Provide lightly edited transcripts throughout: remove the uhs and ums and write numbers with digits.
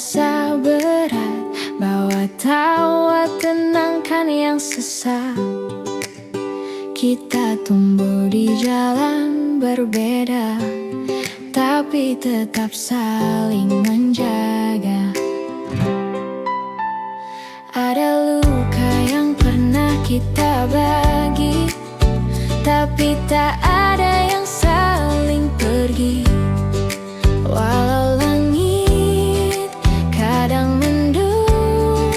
terasa berat, bawa tawa tenangkan yang sesak. Kita tumbuh di jalan berbeda, tapi tetap saling menjaga. Ada luka yang pernah kita bagi, tapi tak ada yang saling pergi. Walau langit kadang mendung,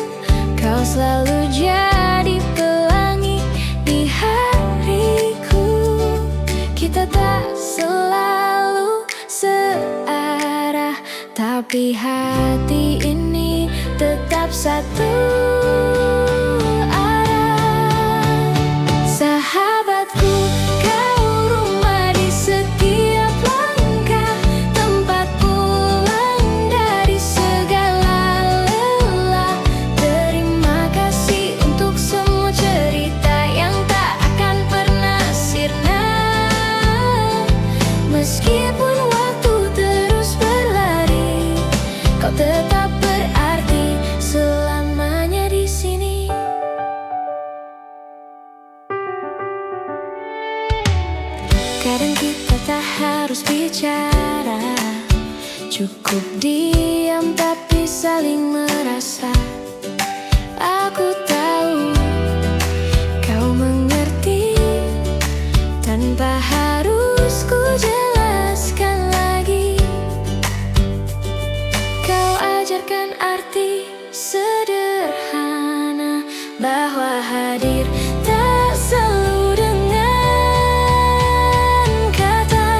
kau selalu jadi pelangi di hariku. Kita tak selalu searah, tapi hati ini tetap satu arah. Sahabatku, kau rumah di setiap langkah, tempat pulang dari segala lelah. Terima kasih untuk semua cerita yang tak akan pernah sirna. Meskipun waktu terus berlari, kau tetap berarti selamanya di sini. Kadang kita tak harus bicara, cukup diam tapi saling merasa. Aku tahu kau mengerti, tanpa harus ku jelaskan lagi. Kau ajarkan arti sederhana, bahwa hadir tak selalu dengan kata.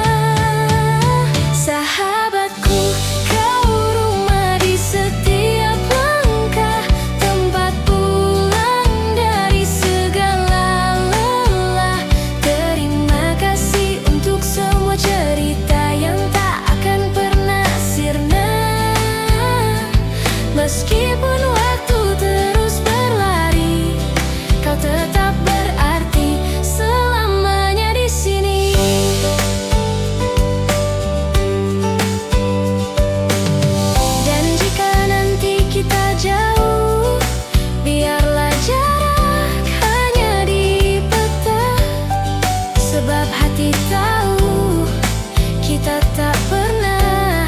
Sahabatku, kau rumah di setiap langkah, tempat pulang dari segala lelah. Terima kasih untuk semua cerita yang tak akan pernah sirna. Meskipun waktu terus berlari, kau tetap berarti selamanya di sini. Dan jika nanti kita jauh, biarlah jarak hanya di peta, sebab hati tahu kita tak pernah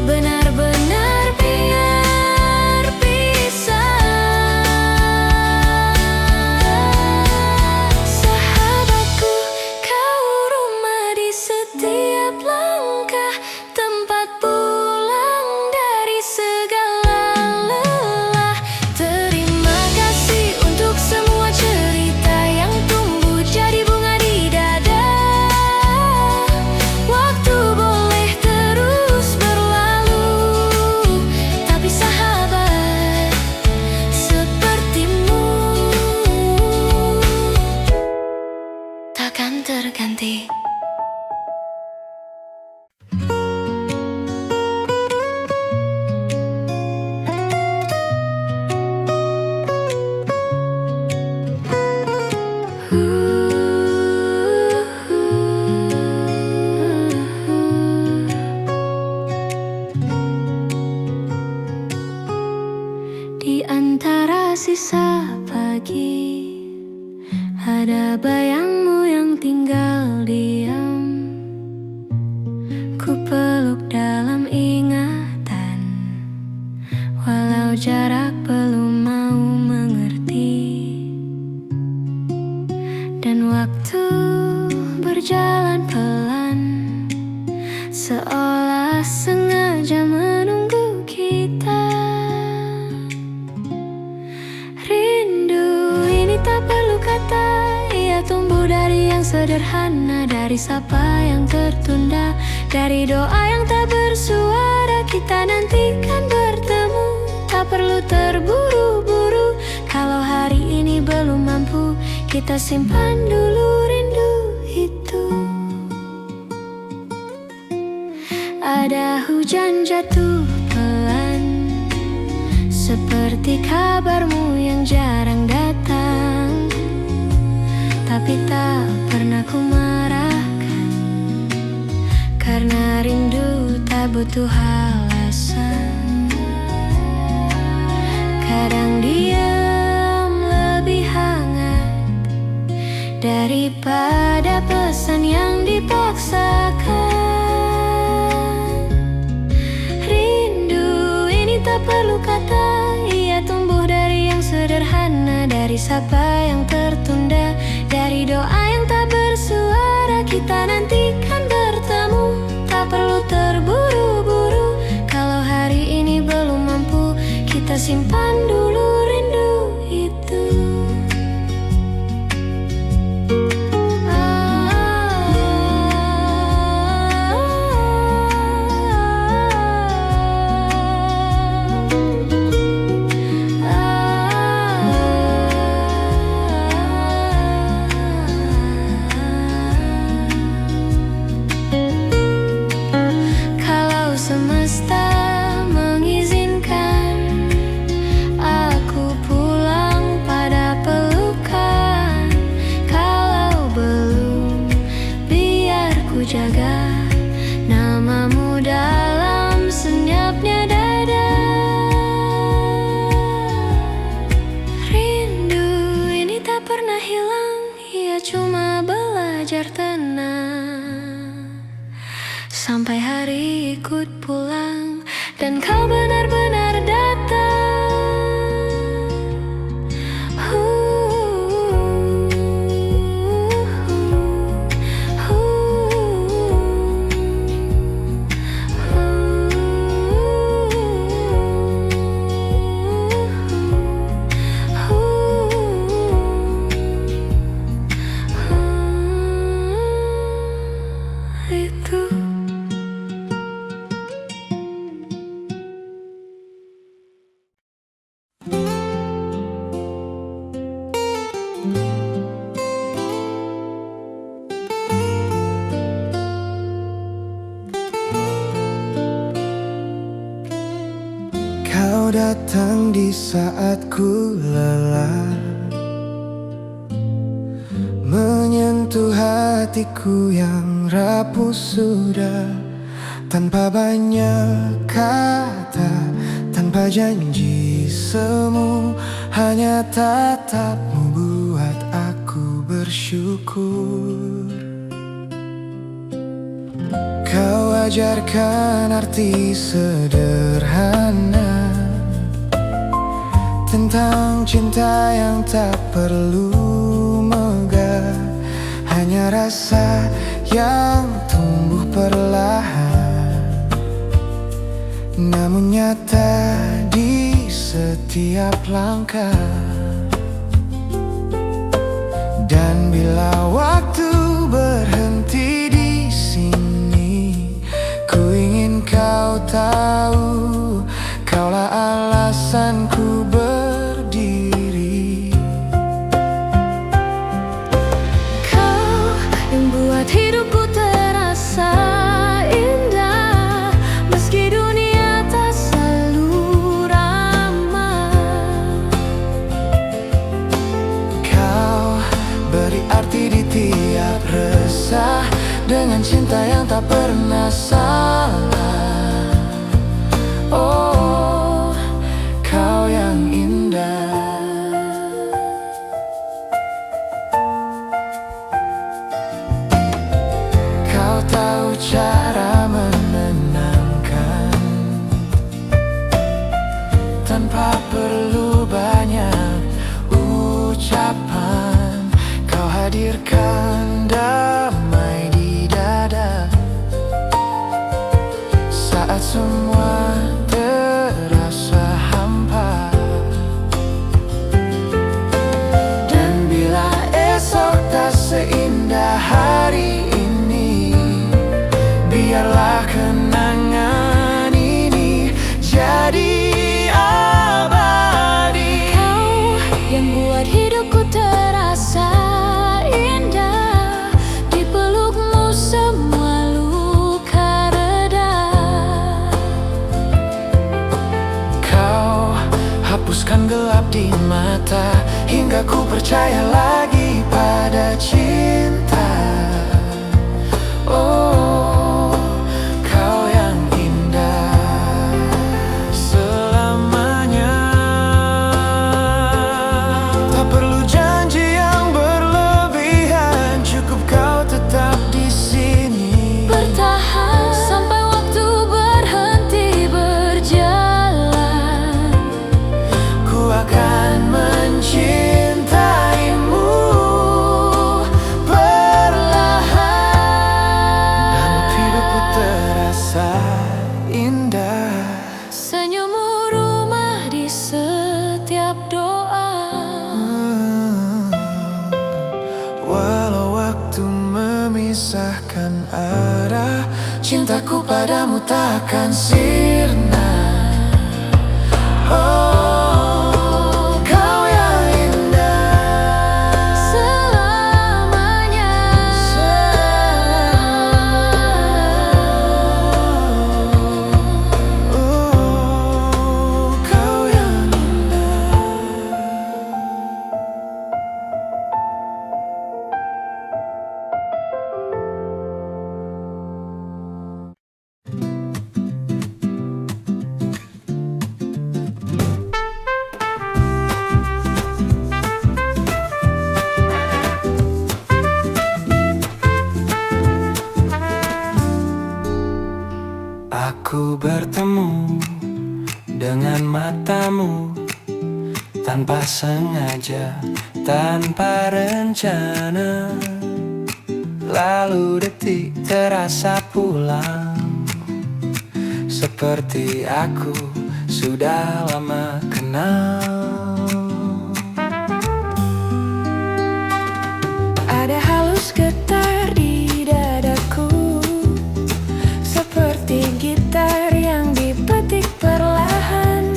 benar-benar biar pisah. Sahabatku, kau rumah di setiap langkah, tempat pulang dari segala lelah. Terima kasih untuk semua cerita yang tumbuh jadi bunga di dada. Waktu boleh terus berlalu, tapi sahabat sepertimu takkan terganti. Di antara sisa pagi, ada bayangmu yang tinggal diam. Ku peluk dalam ingatan, walau jarak belum mau mengerti. Dan waktu berjalan pelan, seolah sengaja menunggu kita. Rindu ini tak perlu kata, ia tumbuh dari yang sederhana, dari sapa yang tertunda, dari doa yang tak bersuara. Kita nantikan bertemu, tak perlu terburu-buru. Kalau hari ini belum mampu, kita simpan dulu rindu itu. Ada hujan jatuh pelan, seperti kabarmu yang jarang datang, tapi tak pernah ku marahkan, karena rindu tak butuh alasan. dari sapa yang tertunda, dari doa yang tak bersuara. Kita nantikan bertemu, tak perlu terburu-buru. Kalau hari ini belum mampu, kita simpan dulu rindu itu. Semesta mengizinkan aku pulang pada pelukan. Kalau belum, biar ku jaga namamu dalam senyapnya dada. Rindu ini tak pernah hilang, ia cuma belajar tenang sampai hari ikut pulang dan kau benar-benar datang. Itu kau datang di saat ku lelah, menyentuh hatiku yang rapuh sudah. Tanpa banyak kata, tanpa janji semu, hanya tatapmu buat aku bersyukur. Kau ajarkan arti sederhana tentang cinta yang tak perlu megah, hanya rasa yang tumbuh perlahan, namun nyata di setiap langkah. Dan bila waktu berhenti di sini, ku ingin kau tahu, kaulah alasanku berdiri. kau yang buat hidupku terasa indah, meski dunia tak selalu ramah. Kau beri arti di tiap resah, dengan cinta yang tak pernah salah. Oh, kau yang indah. Kau tahu cara menenangkan tanpa perlu banyak ucapan. Kau hadirkan damai di dada saat semua terasa hampa. Dan bila esok tak seindah hari ini, biarlah kenangan ini jadi abadi. Kau yang buat hidupku terasa indah, di pelukmu semua luka reda. Kau hapuskan gelap di mata, hingga ku percaya lagi pada cinta. Oh, kau yang indah selamanya. Tak perlu janji yang berlebihan, cukup kau tetap di sini. Bertahan sampai waktu berhenti berjalan. Ku akan mencintai takkan ada, cintaku padamu takkan sirna. Oh, kau yang indah selamanya. Oh, kau yang indah. Aku bertemu dengan matamu tanpa sengaja, tanpa rencana. Lalu detik terasa pulang, seperti aku sudah lama kenal. Ada halus getar di dadaku, seperti gitar yang dipetik perlahan,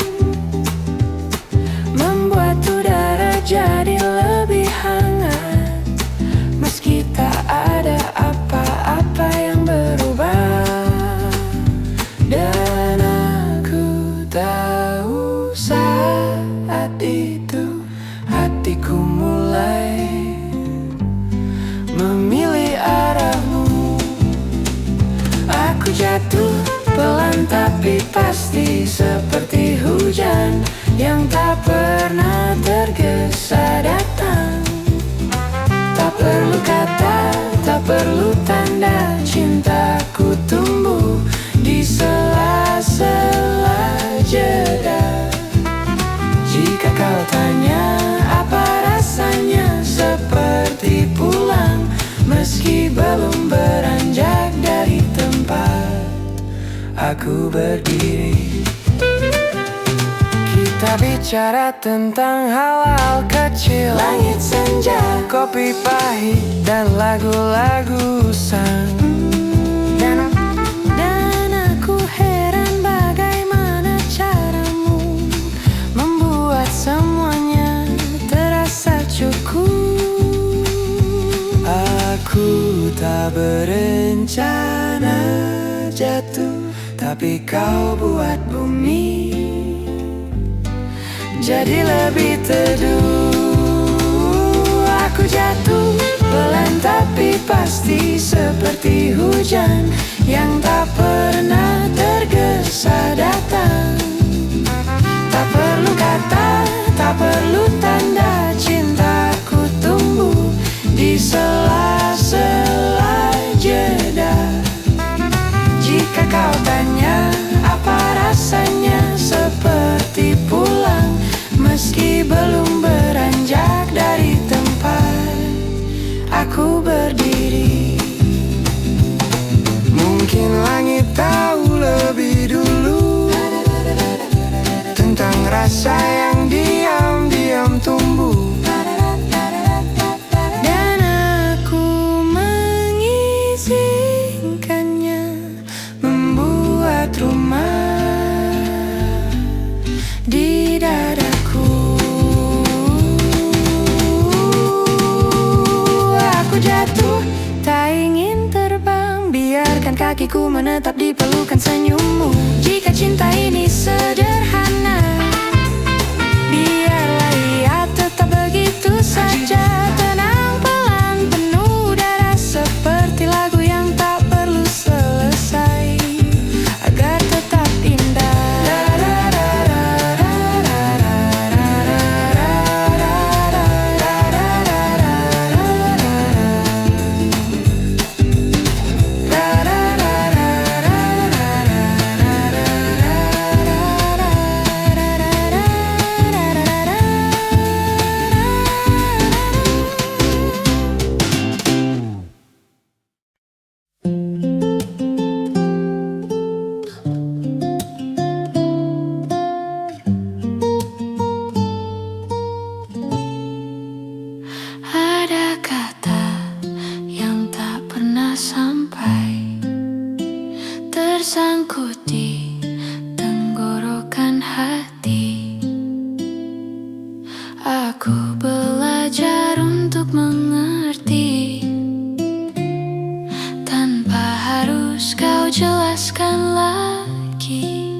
membuat udara jadi lebih hangat. Meski tak ada apa-apa yang berubah, Dan aku tahu saat itu hatiku mulai memilih arahmu. Aku jatuh pelan tapi pasti, seperti hujan yang tak pernah tergesa datang. Tak perlu kata, tak perlu tanda, cintaku tumbuh di sela-sela jeda. Jika kau tanya apa rasanya, seperti pulang meski belum beranjak dari tempat aku berdiri. Kita bicara tentang hal-hal kecil, langit senja, kopi pahit, dan lagu-lagu usang. dan aku heran bagaimana caramu membuat semuanya terasa cukup. Aku tak berencana jatuh, tapi kau buat bumi jadi lebih teduh. Aku jatuh pelan tapi pasti, seperti hujan yang tak pernah tergesa datang. Tak perlu kata, tak perlu tanda, cintaku tumbuh di sela-sela jeda. Jika kau tanya apa rasanya, seperti pulang meski belum beranjak dari tempat aku berdiri. Mungkin langit tahu lebih dulu tentang rasa yang diam-diam tumbuh. Dan aku mengizinkannya Membuat rumah di dadaku. Aku jatuh, tak ingin terbang, biarkan kakiku menetap di pelukan senyummu. Jika cinta ini sederhana, biarlah ia tetap begitu saja. Tenang pelan, penuh udara, seperti lagu yang tak perlu selesai agar tetap indah. Aku belajar untuk mengerti tanpa harus kau jelaskan lagi.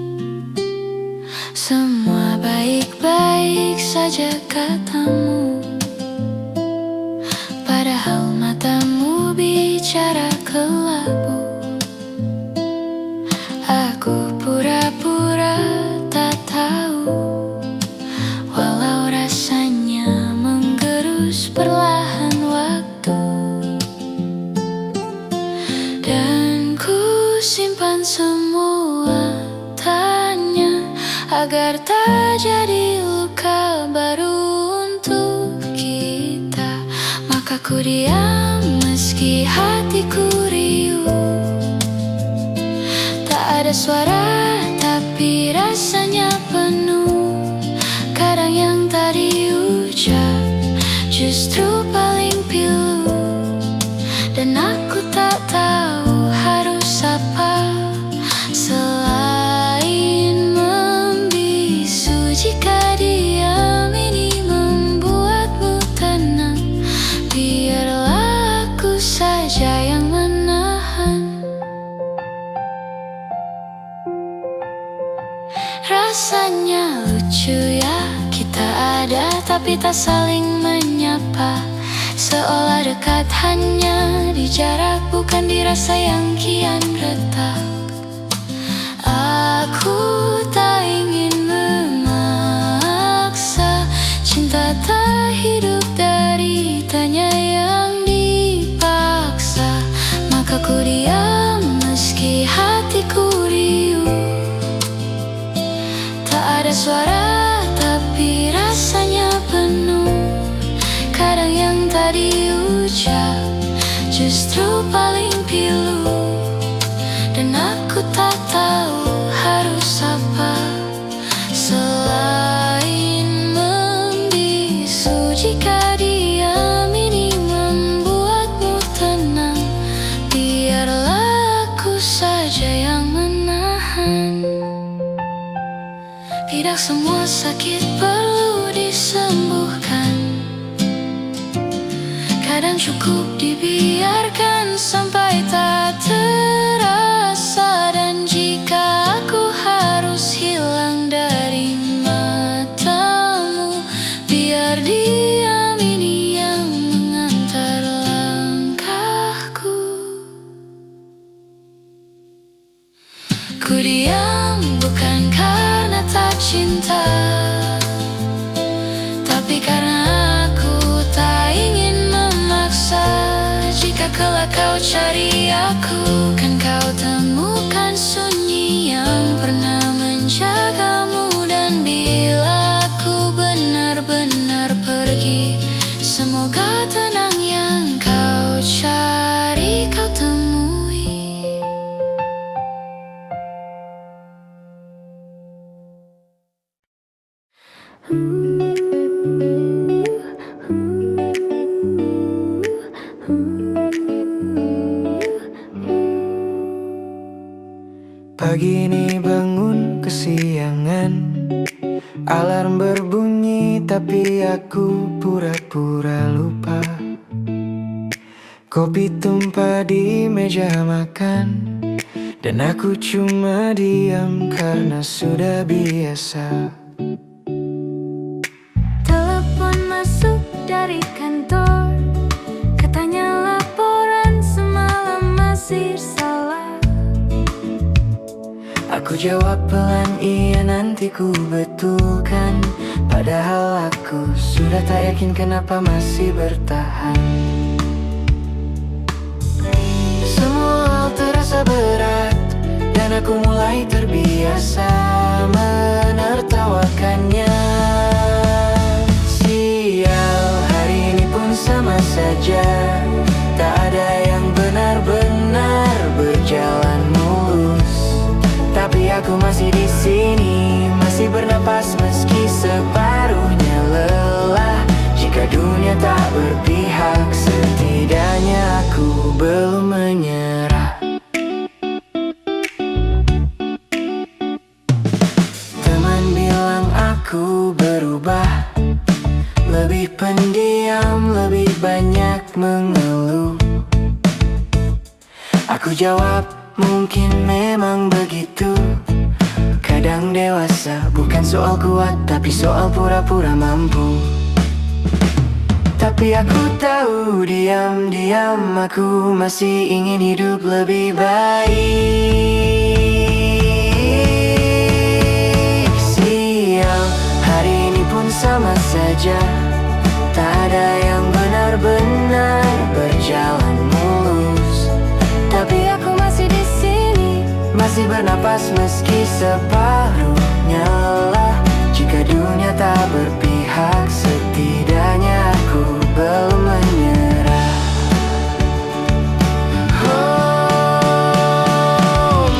Semua baik-baik saja katamu, padahal matamu bicara kelabu. Aku pura-pura tak tahu, walau rasanya menggerus perlahan waktu. Dan ku simpan semua tanya agar tak jadi luka baru untuk kita. Maka ku diam meski hatiku riuh. Tak ada suara tapi rasanya penuh. Kadang yang tak diucap justru paling pilu. Dan aku tak tahu harus apa selain membisu. Jika diam ini membuatmu tenang, biarlah aku saja yang menahan. Rasanya lucu ya, kita ada tapi tak saling menyapa. Seolah dekat hanya di jarak, bukan di rasa yang kian retak. Aku tak ingin memaksa, cinta tak hidup dari tanya yang dipaksa. Maka ku diam meski hatiku riuh. Tak ada suara tapi rasanya penuh. Kadang yang tak diucap justru paling pilu. Dan aku tak tahu harus apa selain membisu. Jika diam ini membuatmu tenang, biarlah aku saja yang menahan. Tidak semua sakit perlu disembuhkan. Kadang cukup dibiarkan sampai tak terasa. Dan jika aku harus hilang dari matamu, biar diam ini yang mengantar langkahku. Ku diam bukan karena tak cinta, tapi karena aku tak ingin memaksa. Jika kelak kau cari aku, kan kau temukan sunyi yang pernah menjagamu. Dan bila aku benar-benar pergi, semoga tenang yang kau cari kau temui. Pagi ini bangun kesiangan, alarm berbunyi tapi aku pura-pura lupa. Kopi tumpah di meja makan, dan aku cuma diam karena sudah biasa. Telepon masuk dari kantor, katanya laporan semalam masih salah. Aku jawab pelan, iya nanti ku betulkan. Padahal aku sudah tak yakin kenapa masih bertahan. Semua hal terasa berat, dan aku mulai terbiasa menertawakannya. Sial, hari ini pun sama saja. Tak ada yang benar-benar berjalan mulus. Tapi aku masih di sini, masih bernapas meski separuhnya lelah. Jika dunia tak berpihak, setidaknya aku belum menyerah. Teman bilang aku berubah, lebih lebih pendiam, lebih banyak mengeluh. Aku jawab, mungkin memang begitu. Kadang dewasa bukan soal kuat, tapi soal pura-pura mampu. Tapi aku tahu diam-diam aku masih ingin hidup lebih baik. Sial, hari ini pun sama saja. Tak ada yang benar-benar berjalan mulus. Tapi aku masih di sini, masih bernapas meski separuhnya lelah. Jika dunia tak berpihak, setidaknya aku belum menyerah. Oh,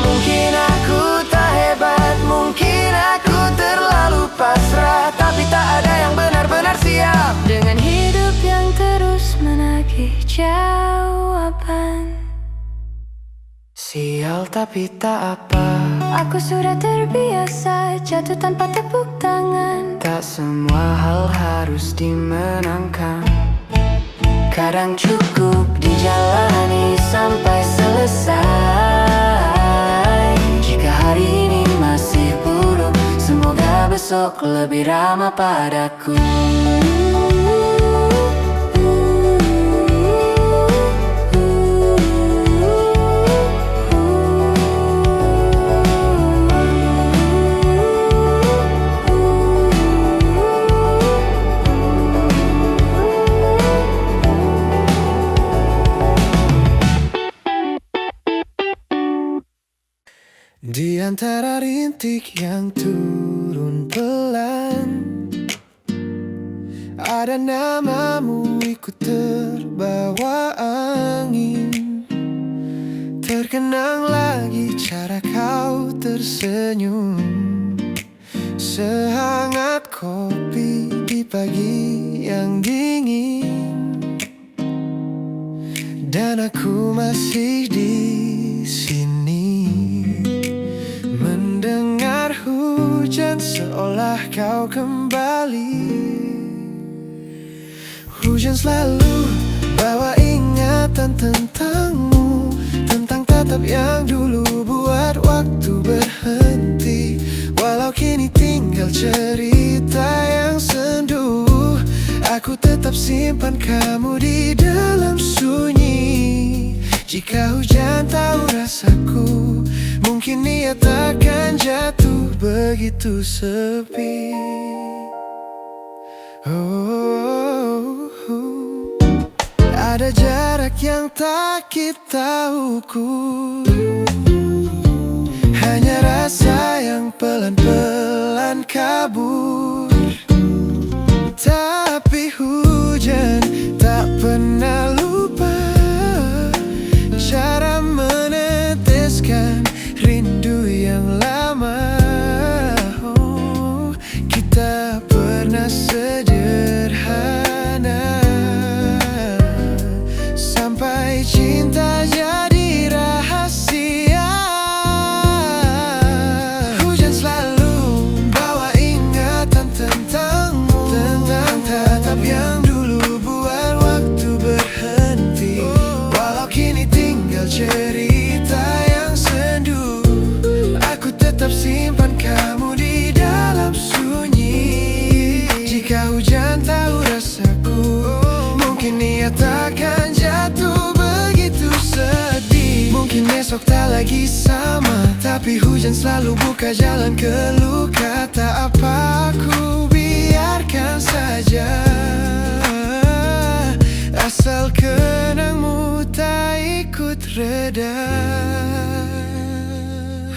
mungkin aku tak hebat, mungkin aku terlalu pasrah, tapi tak ada yang benar-benar siap Dengan hidup yang terus menagih jawaban. Sial tapi tak apa, Aku sudah terbiasa jatuh tanpa tepuk tangan. tak semua hal harus dimenangkan. Kadang cukup dijalani sampai selesai. Jika hari ini masih buruk, semoga besok lebih ramah padaku. Di antara rintik yang turun pelan, ada namamu ikut terbawa angin. Terkenang lagi cara kau tersenyum, sehangat kopi di pagi yang dingin. Dan aku masih di sini, mendengar hujan seolah kau kembali. Hujan selalu bawa ingatan tentangmu, tentang tatap yang dulu buat waktu berhenti. Walau kini tinggal cerita yang sendu, aku tetap simpan kamu di dalam sunyi. Jika hujan tahu rasaku, mungkin ia takkan jatuh begitu sepi. Ada jarak yang tak kita ukur, hanya rasa yang pelan-pelan kabur. Tapi hujan tak pernah lupa cara meneteskan rindu yang lama. Oh, kita pernah sederhana sampai cinta jadi rahasia. Hujan selalu bawa ingatan tentangmu, tentang tatap yang dulu buat waktu berhenti. Walau kini tinggal cerita yang sendu, aku tetap simpan kamu di dalam sunyi. Jika hujan tahu rasaku, mungkin ia takkan jatuh begitu sedih. Mungkin esok tak lagi sama, tapi hujan selalu buka jalan ke luka. Tak apa, aku biarkan saja, asal kenangmu tak ikut reda.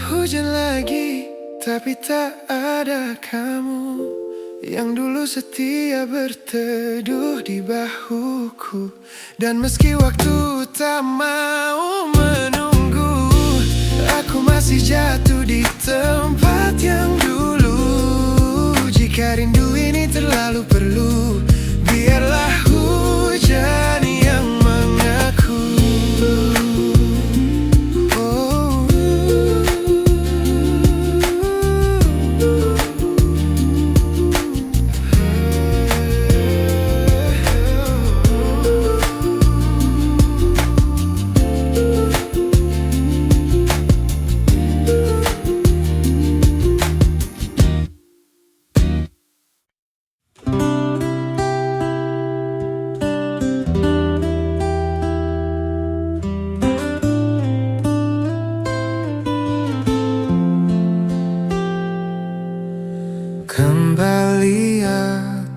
Hujan lagi, tapi tak ada kamu yang dulu setia berteduh di bahuku. Dan meski waktu tak mau menunggu, aku masih jatuh di tempat yang dulu. Jika rindu ini terlalu perlu, biarlah hujan yang mengaku. Oh,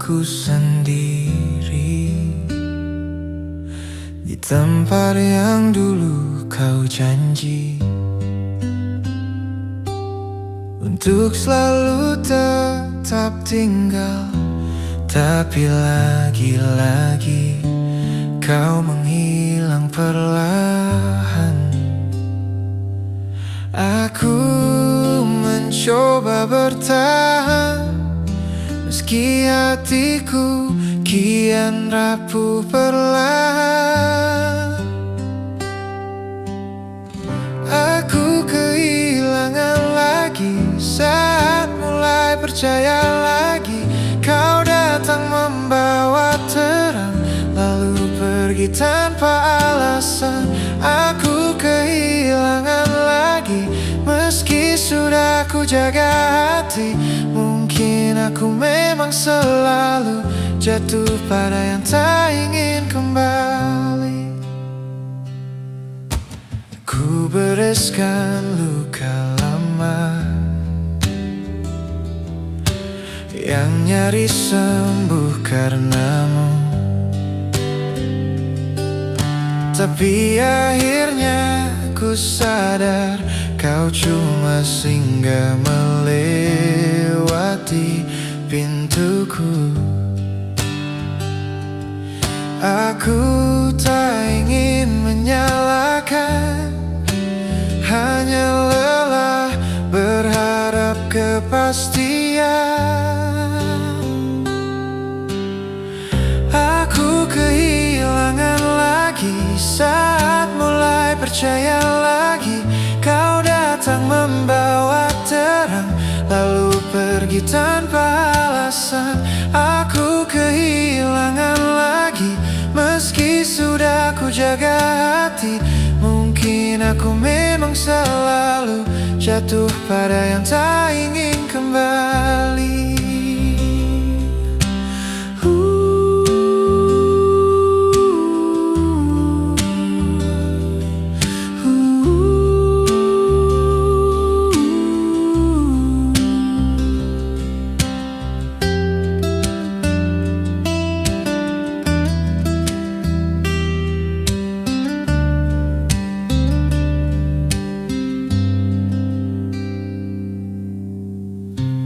aku sendiri di tempat yang dulu kau janji untuk selalu tetap tinggal. Tapi lagi-lagi kau menghilang perlahan. Aku mencoba bertahan, meski hatiku kian rapuh perlahan. Aku kehilangan lagi saat mulai percaya lagi. Kau datang membawa terang, lalu pergi tanpa alasan. Aku kehilangan lagi, meski sudah ku jaga hati. Mungkin aku memang selalu jatuh pada yang tak ingin kembali. Ku bereskan luka lama yang nyaris sembuh karenamu. Tapi akhirnya ku sadar kau cuma singgah melewati pintuku. Aku tak ingin menyalahkan, hanya lelah berharap kepastian. Aku kehilangan lagi saat mulai percaya lagi. Kau datang membawa terang, lalu pergi tanpa alasan. Aku kehilangan lagi, meski sudah ku jaga hati. Mungkin aku memang selalu jatuh pada yang tak ingin kembali.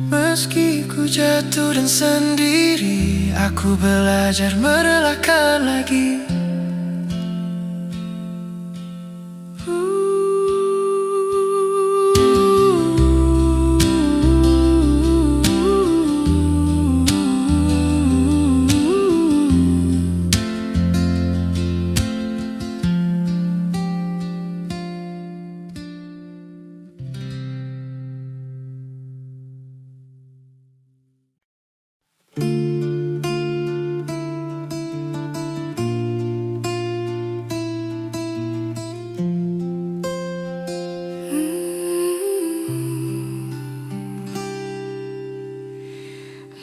Meski ku jatuh dan sendiri, aku belajar merelakan lagi.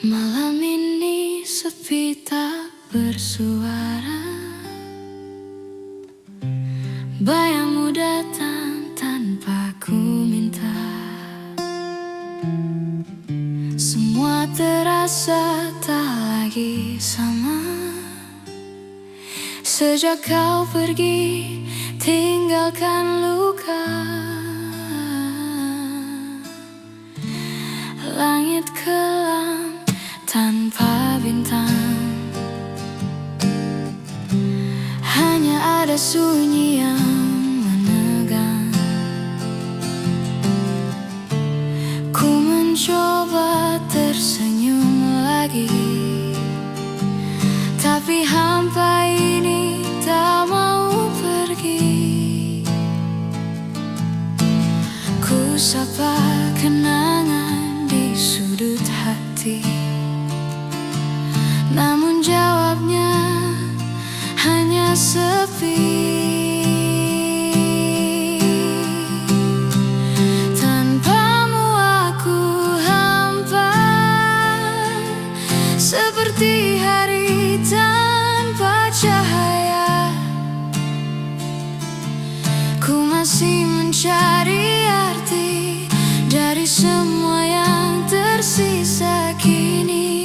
Malam ini sepi tak bersuara, bayangmu datang tanpa ku minta. Semua terasa tak lagi sama sejak kau pergi tinggalkan luka. Langit kelam tanpa bintang, hanya ada sunyi yang menegang. Ku mencoba tersenyum lagi, tapi hampa ini tak mau pergi. Ku sapa kenangan di sudut hati, namun jawabnya hanya sepi. Tanpamu aku hampa, seperti hari tanpa cahaya. Ku masih mencari arti dari semua yang tersisa kini.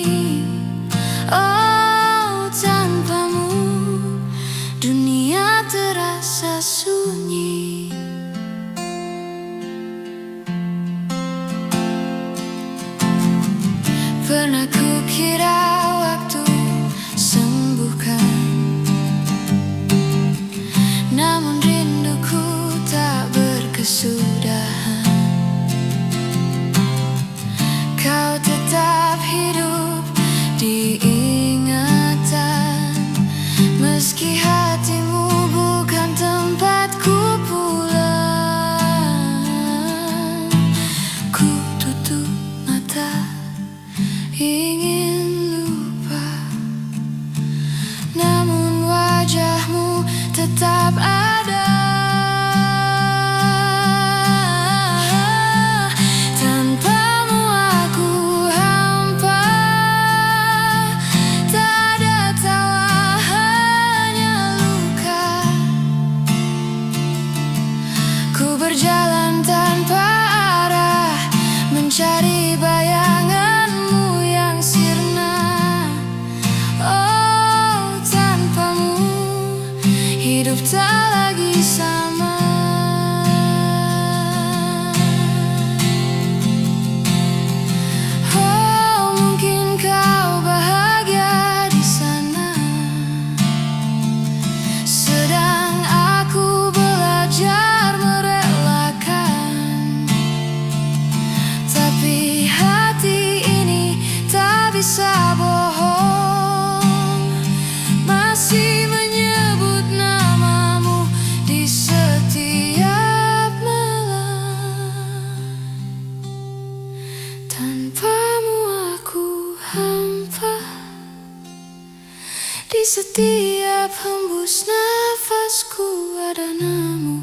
Di setiap hembus nafasku ada namamu.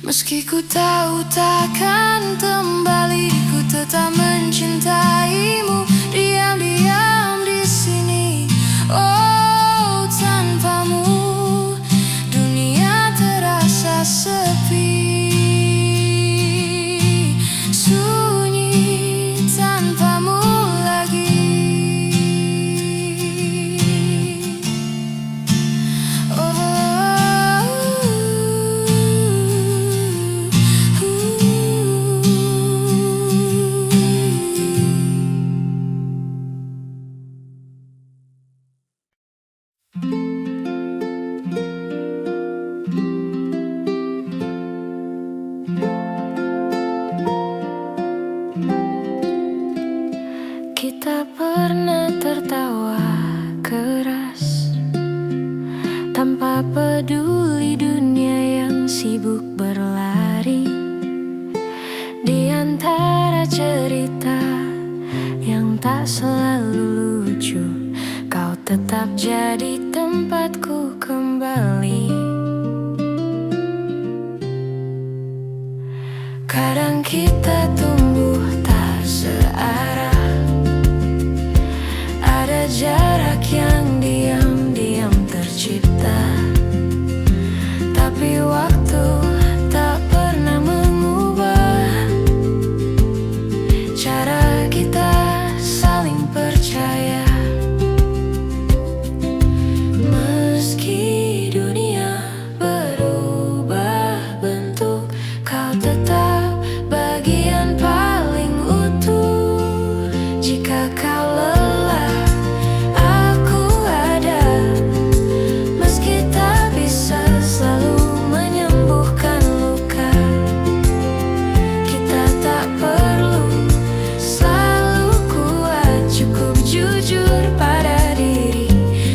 Meski ku tahu takkan kembali, ku tetap mencintaimu. Diam-diam di sini, oh tanpamu dunia terasa sepi, sunyi tanpamu lagi. Kita pernah tertawa keras tanpa peduli dunia yang sibuk berlari. Di antara cerita yang tak selalu lucu, kau tetap jadi tempatku kembali. Kadang kita tumbuh tak searah, ada jarak yang diam-diam tercipta, tapi waktu tak pernah mengubah cara kita saling percaya. Meski dunia berubah bentuk, kau tetap bagian paling utuh. Jika kau lelah, aku ada. Meski tak bisa selalu menyembuhkan luka, kita tak perlu selalu kuat. Cukup jujur pada diri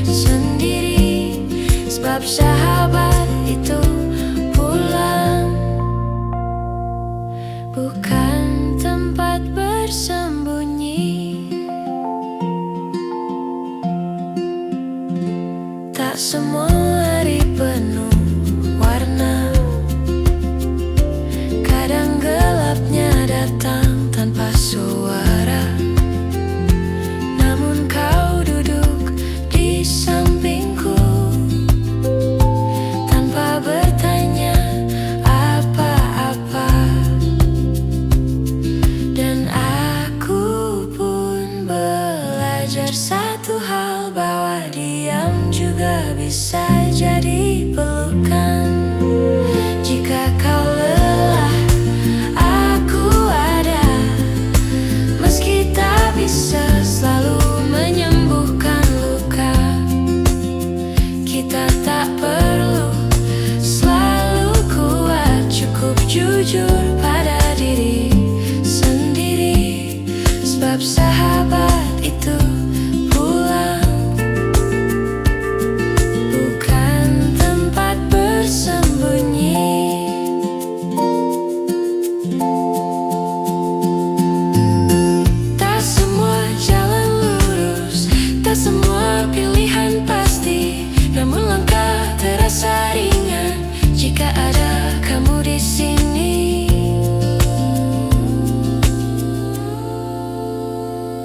sendiri, sebab sahabat itu pulang, bukan tempat bersembunyi. Tak semua hari penuh warna, kadang gelapnya datang tanpa suara. Namun kau duduk di sampingku tanpa bertanya apa-apa, dan aku pun belajar satu hal, bahwa diam juga bisa jadi pelukan. Jika kau lelah, aku ada. Meski tak bisa selalu menyembuhkan luka, kita tak perlu selalu kuat. Cukup jujur pada diri sendiri, sebab sahabat itu pulang, bukan tempat bersembunyi. Tak semua jalan lurus, tak semua pilihan pasti, namun langkah terasa ringan jika ada kamu di sini.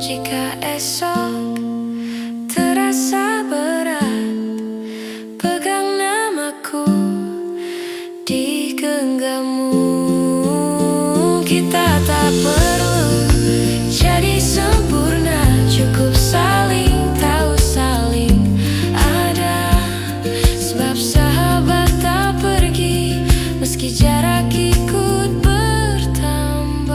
Jika esok terasa berat, pegang namaku di genggammu. Kita tak perlu jadi sempurna, cukup saling tahu, saling ada. Sebab sahabat tak pergi meski jarak ikut bertambah.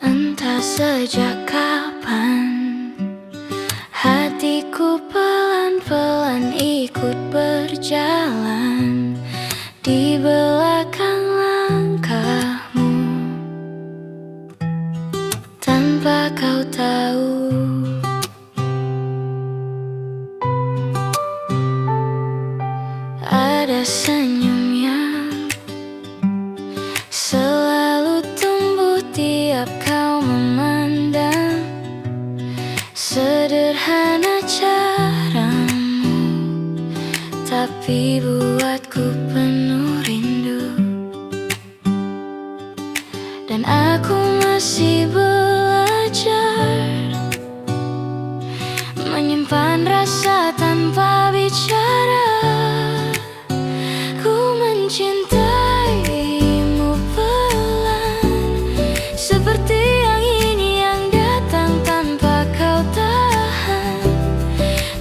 Entah sejak kapan hatiku pelan-pelan ikut berjalan di belakang langkahmu. tanpa kau tahu. Ada senyum yang selalu tumbuh tiap kau memandang. Sederhana caramu, tapi buatku penuh rindu. Dan aku masih belajar menyimpan rasa tanpa bicara. Ku mencintaimu pelan, seperti angin yang datang tanpa kau tahan.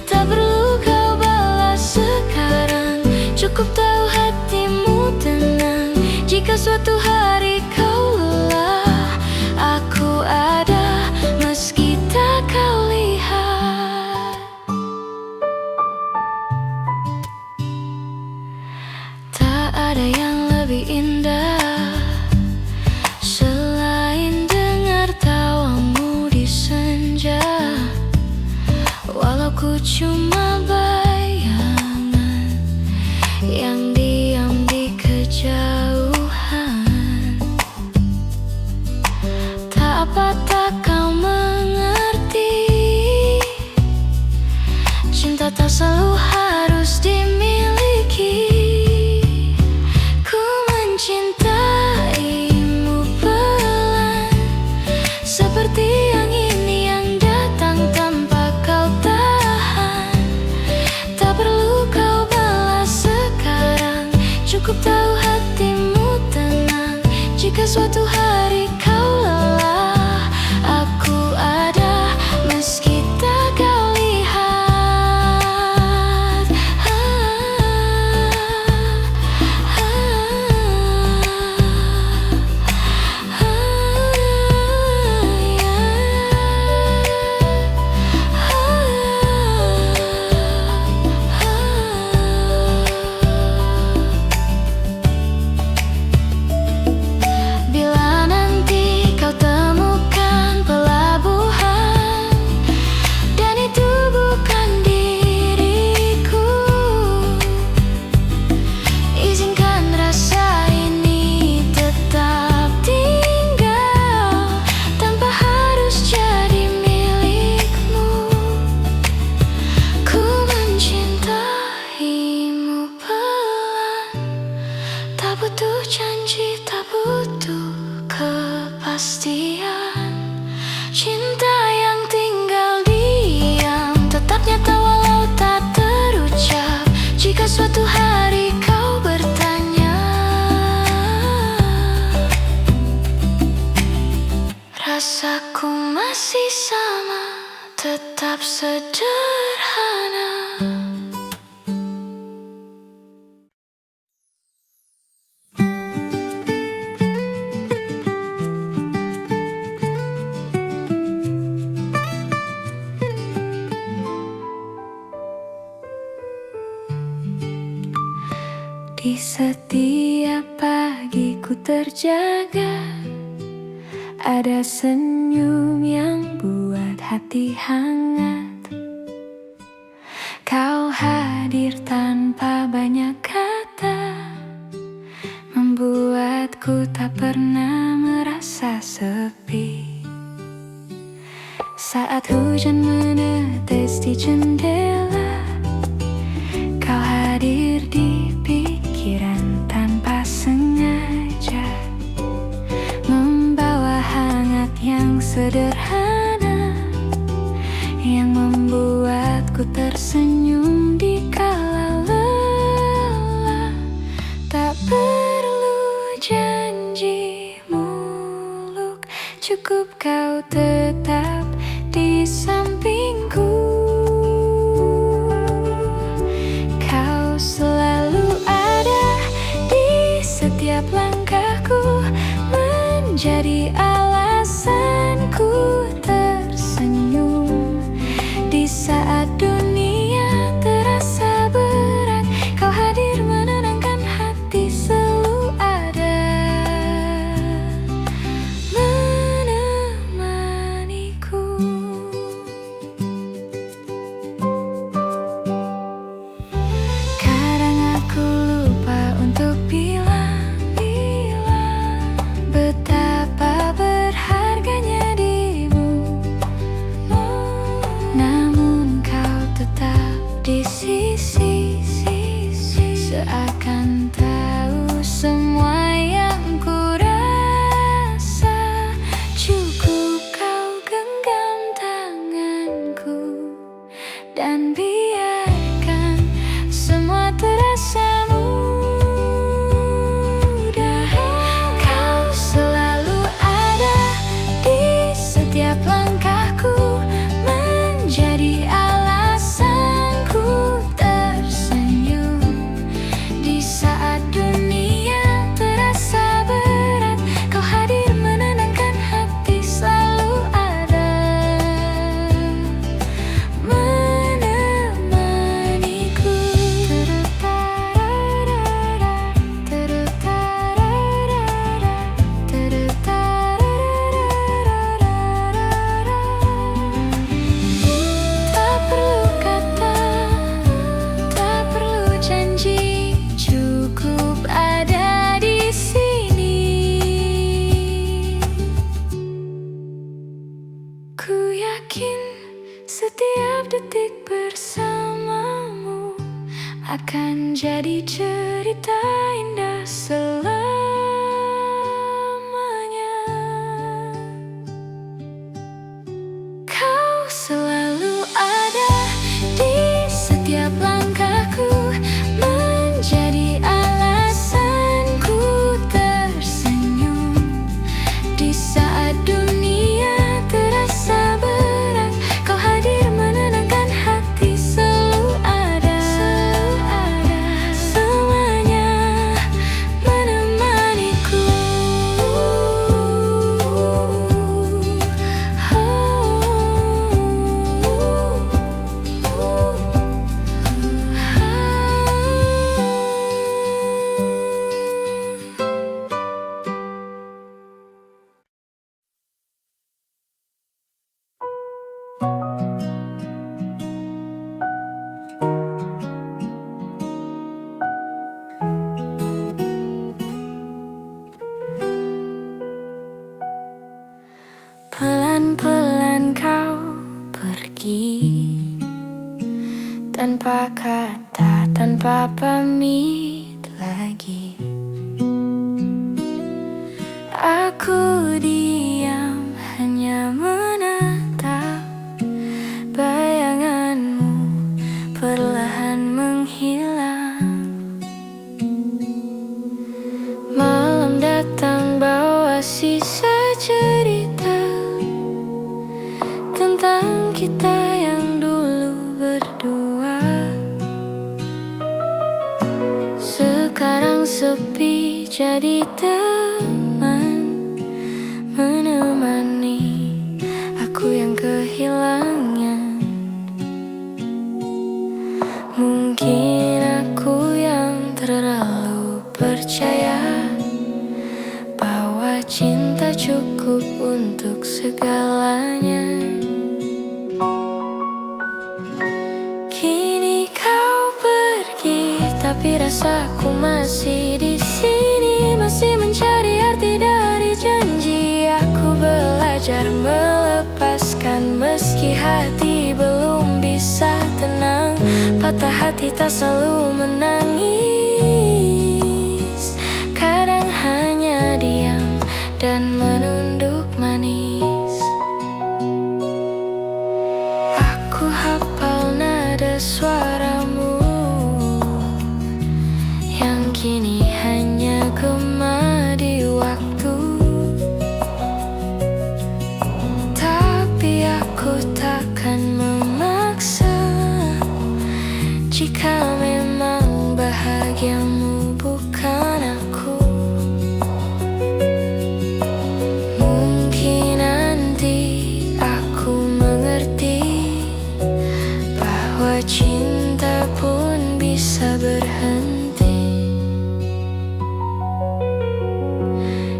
Tak perlu kau balas sekarang, cukup tahu hatimu tenang. Jika suatu hari kau lelah, aku ada meski tak kau lihat. Tak ada yang lebih indah selain dengar tawamu di senja. Walau ku cuma bayangan yang diam di kejauhan. Tak apa, tak kau mengerti, cinta tak selalu harus dimiliki. Ku mencintaimu pelan, seperti angin yang datang tanpa kau tahan. Tak perlu kau balas sekarang, cukup tahu hatimu tenang. Jika suatu hari kau lelah, aku ada meski tak kau lihat. Bila nanti kau temukan pelabuhan dan itu bukan diriku, izinkan rasa ini tetap tinggal tanpa harus jadi milikmu. Ku mencintaimu pelan, tak butuh janji, tak butuh kepastian. Cinta yang tinggal diam, tetap nyata walau tak terucap. Jika suatu hari kau bertanya, rasaku masih sama, tetap sederhana. Di setiap pagi ku terjaga, ada senyum yang buat hati hangat. Kau hadir tanpa banyak kata, membuatku tak pernah merasa sepi. Saat hujan menetes di jendela, kau hadir di pikiran tanpa sengaja, membawa hangat yang sederhana yang membuatku tersenyum di kala lelah. Tak perlu janji muluk, cukup kau tetap di sampingku. Kau selalu ada di setiap langkahku, menjadi alasanku tersenyum. Di saat dunia terasa berat, kau hadir menenangkan hati, selalu ada menemani. yakin setiap detik bersamamu akan jadi cerita indah selamanya. Kau selalu ada di setiap langkahku, menjadi alasanku tersenyum di saat dunia terasa berat. Kau hadir menenangkan hati, selalu ada semuanya menemaniku. Pelan-pelan kau pergi, tanpa kata, tanpa pamit lagi. Aku diam hanya menatap bayanganmu perlahan menghilang. Malam datang bawa sisa cerita tentang kita yang dulu berdua. Sekarang sepi jadi teman menemani aku yang kehilangan. Mungkin aku yang terlalu percaya bahwa cinta cukup untuk segalanya. Kini kau pergi, tapi rasaku masih di sini, masih mencari arti dari janji. Aku belajar melepaskan meski hati belum bisa tenang. Patah hati tak selalu menangis, kadang hanya diam dan menunduk manis. Aku hafal nada suaramu yang kini hanya gema di waktu. Tapi aku takkan memaksa jika memang bahagiamu bukan aku. Mungkin nanti aku mengerti bahwa cinta pun bisa berhenti.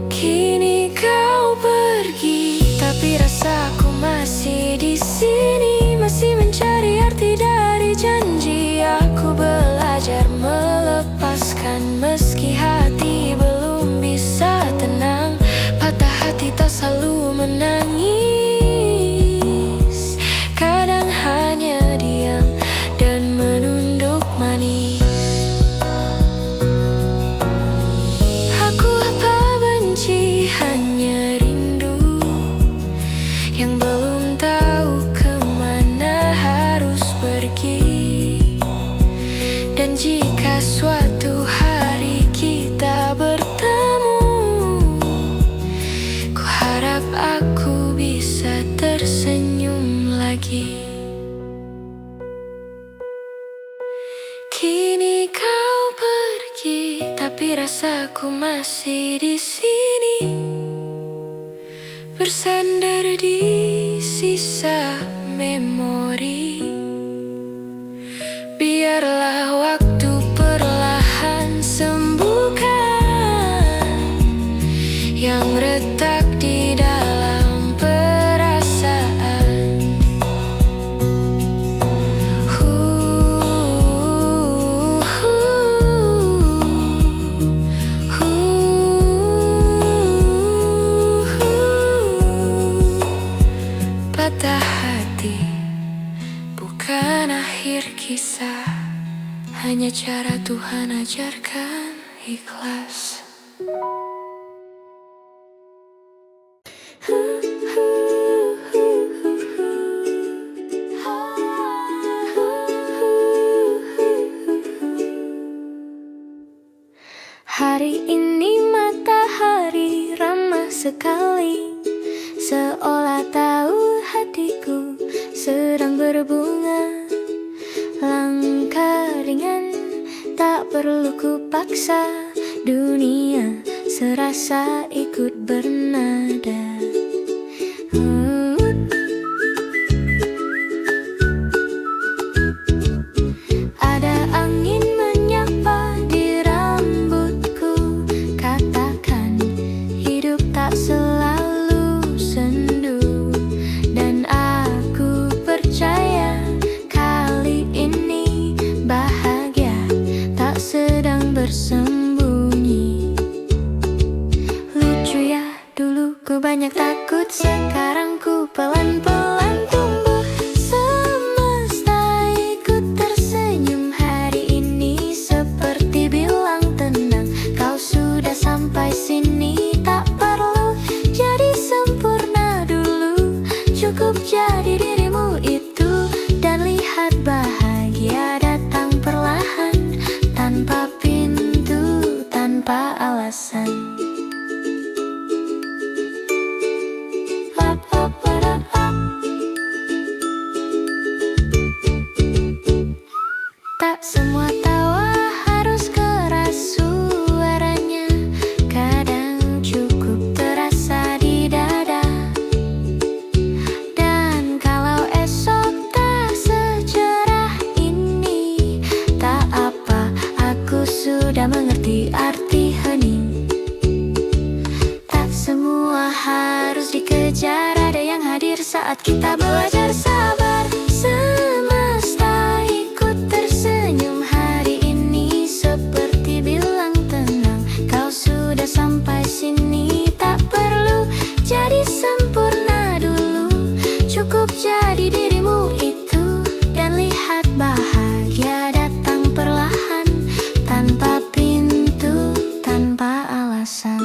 Kini kau pergi, tapi rasaku masih di sini, masih mencari arti dari janji. Aku belajar melepaskan meski hati belum bisa tenang. Patah hati tak selalu menangis, kadang hanya diam dan menunduk manis. Aku apa benci, hanya rindu yang belum tahu kemana harus pergi. Dan jika suatu hari kita bertemu, ku harap aku bisa tersenyum lagi. Kini kau pergi, tapi rasaku masih di sini, bersandar di sisa memori. Biarlah waktu perlahan sembuhkan yang retak di dalam perasaan. Patah hati berkisah, hanya cara Tuhan ajarkan ikhlas. Hari ini matahari ramah sekali, seolah tahu hatiku sedang berbunga. Langkah ringan, tak perlu ku paksa, dunia serasa ikut bernada. Ada angin menyapa di rambutku, katakan hidup tak selalu sendu. Dan aku percaya kali ini bahagia tak sedang bersembunyi. Lucu ya, dulu ku banyak takut, sekarang ku pelan-pelan tumbuh. Semesta ikut tersenyum hari ini, seperti bilang tenang, kau sudah sampai sini. Tak perlu jadi sempurna dulu, cukup jadi dirimu itu. Dan lihat bahagia datang perlahan, tanpa pintu, tanpa alasan. Tak semua tawa harus keras suaranya, kadang cukup terasa di dada. Dan kalau esok tak secerah ini, tak apa, aku sudah mengerti arti hening. Tak semua harus dikejar, ada yang hadir saat kita belajar sabar. Semesta ikut tersenyum hari ini, seperti bilang tenang, kau sudah sampai sini. Tak perlu jadi sempurna dulu, cukup jadi dirimu itu. Dan lihat bahagia datang perlahan, tanpa pintu, tanpa alasan.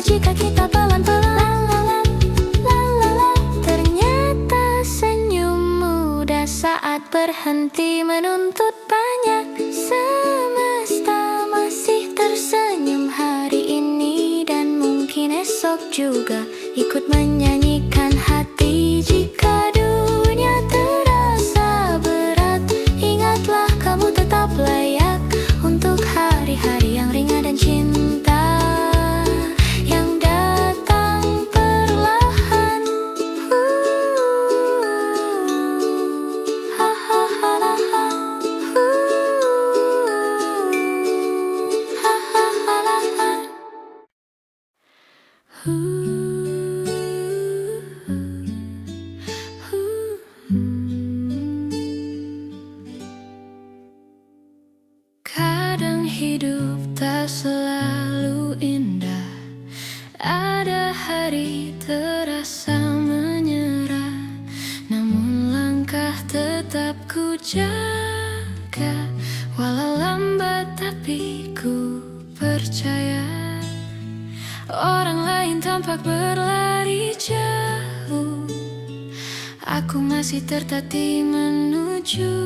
Jika kita pelan-pelan, ternyata senyum muda saat berhenti menuntut banyak. Semesta masih tersenyum hari ini, dan mungkin esok juga ikut menyanyikan hati. Jika dunia terasa berat, ingatlah kamu tetap layak untuk hari-hari yang ringan dan cinta yang datang perlahan. Kadang hidup tak selalu indah, ada hari terasa menyerah, namun langkah tetap ku jaga. Walau lambat tapi ku percaya, orang lain tampak berlari jauh, aku masih tertatih menuju.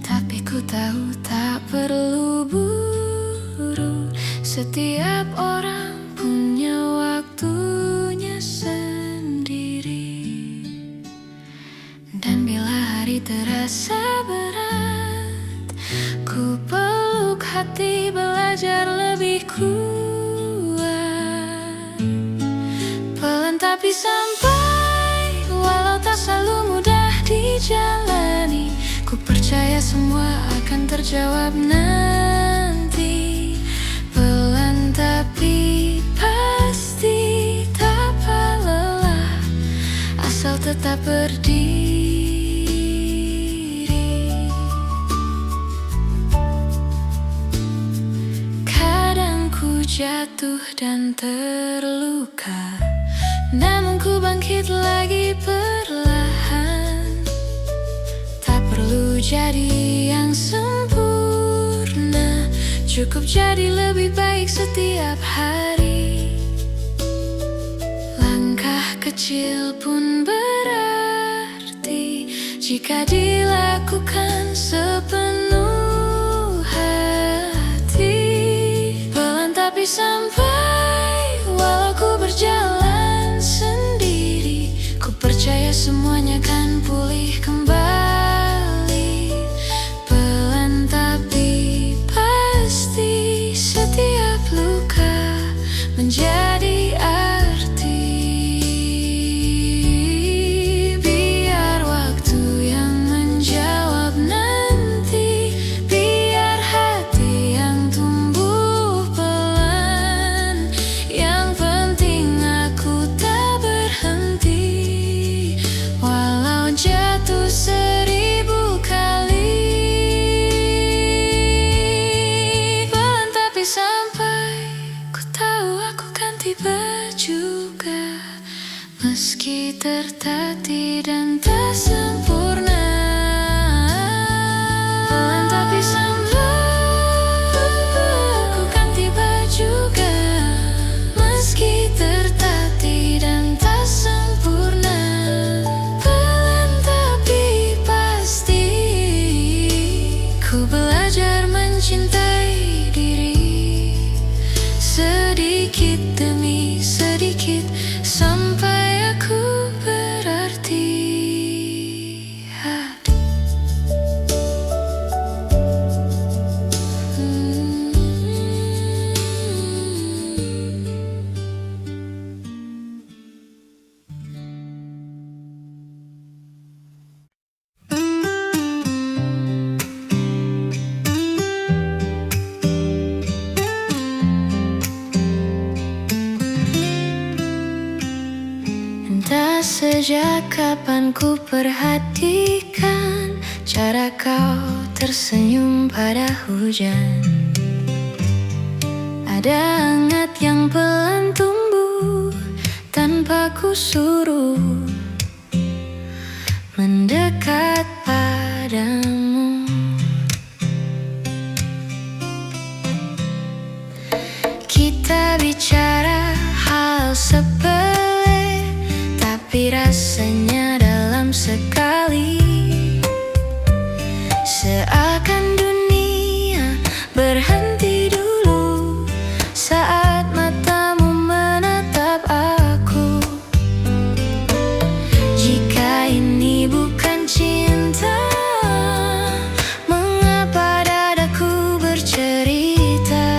Tapi ku tahu tak perlu buru, setiap orang punya waktunya sendiri. Dan bila hari terasa berat, ku peluk hati belajar lebih kuat. Pelan tapi sampai, walau tak selalu mudah dijalani. Ku percaya semua akan terjawab nanti. Pelan tapi pasti, tak lelah, tetap berdiri. Kadang ku jatuh dan terluka, namun ku bangkit lagi perlahan. Tak perlu jadi yang sempurna, cukup jadi lebih baik setiap hari. Langkah kecil pun berarti jika dilakukan sepenuh hati. Pelan tapi sampai, walau ku berjalan sendiri, ku percaya semuanya kan pulih kembali. Pelan tapi pasti, setiap luka menjadi arti. Biar waktu yang menjawab nanti, biar hati yang tumbuh pelan. Yang penting aku tak berhenti, walau jatuh 1000 kali. Pelan tapi sampai, ku tahu aku kan tiba juga, meski tertatih dan tak sempurna. Pelan tapi sampai, ku kan tiba juga, meski tertatih dan tak sempurna. Pelan tapi pasti, ku belajar mencintai diri, sedikit demi sedikit, sampai aku berarti. Entah sejak kapan ku perhatikan cara kau tersenyum pada hujan. Ada hangat yang pelan tumbuh tanpa ku suruh, mendekat padamu. Kita bicara hal sepele, tapi rasanya dalam sekali. Seakan dunia berhenti dulu saat matamu menatap aku. Jika ini bukan cinta, mengapa dadaku bercerita?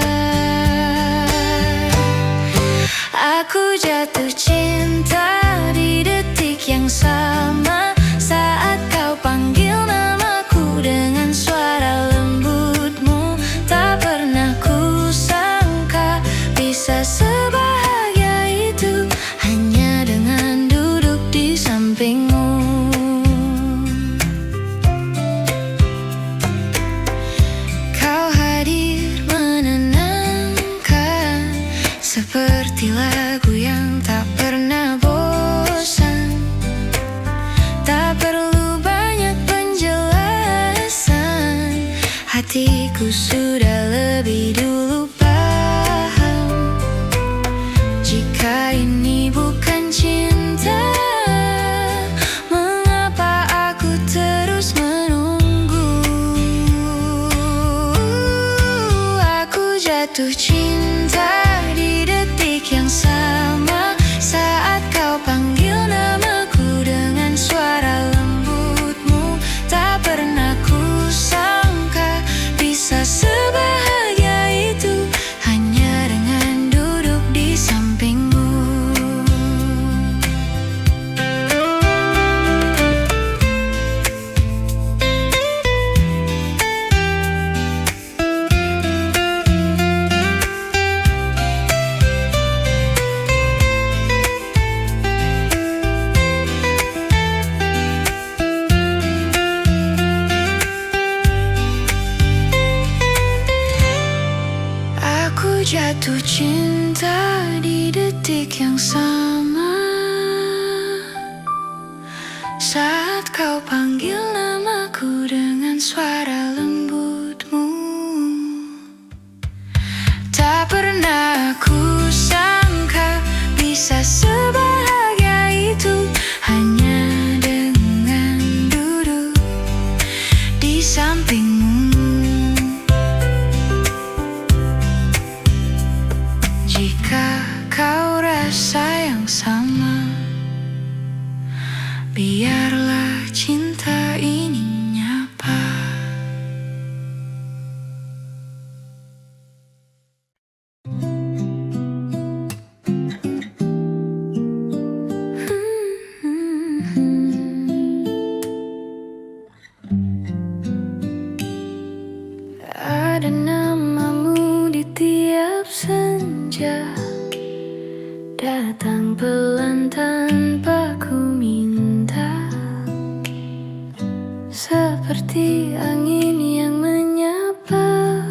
Aku jatuh cinta di detik yang sama saat kau panggil namaku dengan suara lembutmu. Tak pernah ku sangka bisa sebahagia itu hanya dengan duduk di sampingmu. Kau hadir menenangkan, seperti lagu yang tak pernah bosan. Tak perlu banyak penjelasan, hatiku sudah lebih dulu paham. Jika ini bukan cinta, mengapa aku terus menunggu? Aku jatuh cinta di detik yang sama saat kau panggil namaku dengan suara lembutmu. Tak pernah ku sangka bisa sebahagia itu hanya dengan duduk di sampingmu. jatuh cinta di detik yang sama saat kau panggil namaku dengan suara lembutmu. Tak pernah aku sangka bisa sebahagia itu, hanya dengan duduk di sampingmu. Jika kau rasa yang sama, biarlah cinta ini nyapa. Ada namamu di tiap senja, datang pelan tanpa ku minta, seperti angin yang menyapa,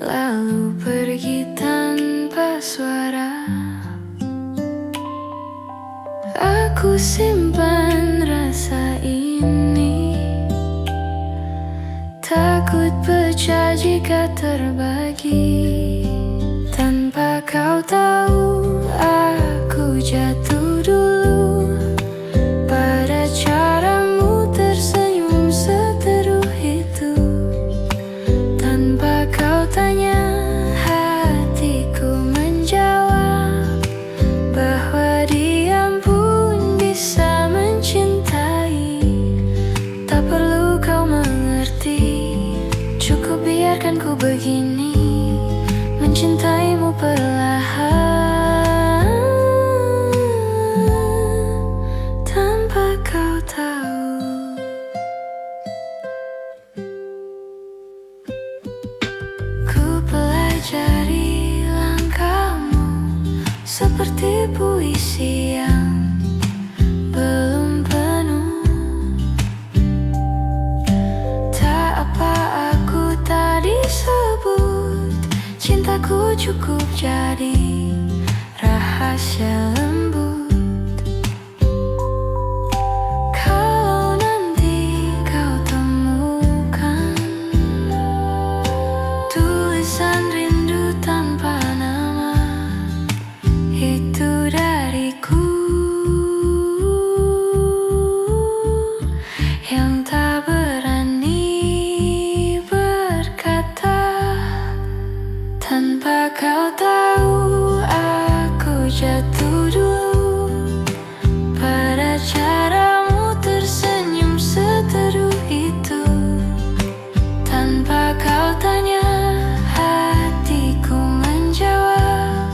lalu pergi tanpa suara. Aku simpan rasa ini, takut pecah jika terbagi. Tanpa kau tahu, aku jatuh dulu pada caramu tersenyum seteruh itu. Tanpa kau tanya, hatiku menjawab bahwa diam pun bisa mencintai. Tak perlu kau mengerti, cukup biarkan ku begini, mencintaimu perlahan tanpa kau tahu. Ku pelajari langkahmu seperti puisi yang belum penuh. Tak apa aku tak disebut, cintaku cukup jadi rahasia lembut. Kalau nanti kau temukan tulisan rindu tanpa nama, itu dariku yang tak berani berkata. Tanpa kau tahu, aku jatuh dulu pada caramu tersenyum seteruh itu. Tanpa kau tanya, hatiku menjawab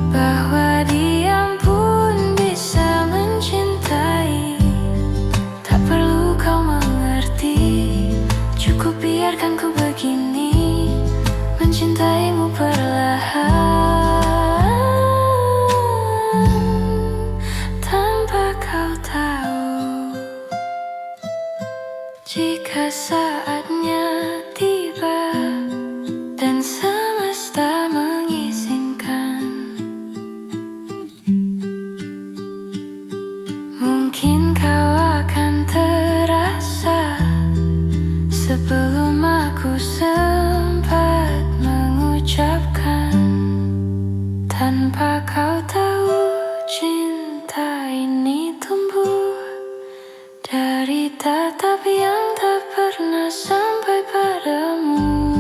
bahwa diam pun bisa mencintai. Tak perlu kau mengerti, cukup biarkan ku begini, mencintaimu perlahan tanpa kau tahu. Jika saatnya tiba dan semesta mengizinkan, mungkin kau akan terasa sebelum aku sempat mengucapkan. Tanpa kau tahu, cinta ini tumbuh dari tatap yang tak pernah sampai padamu.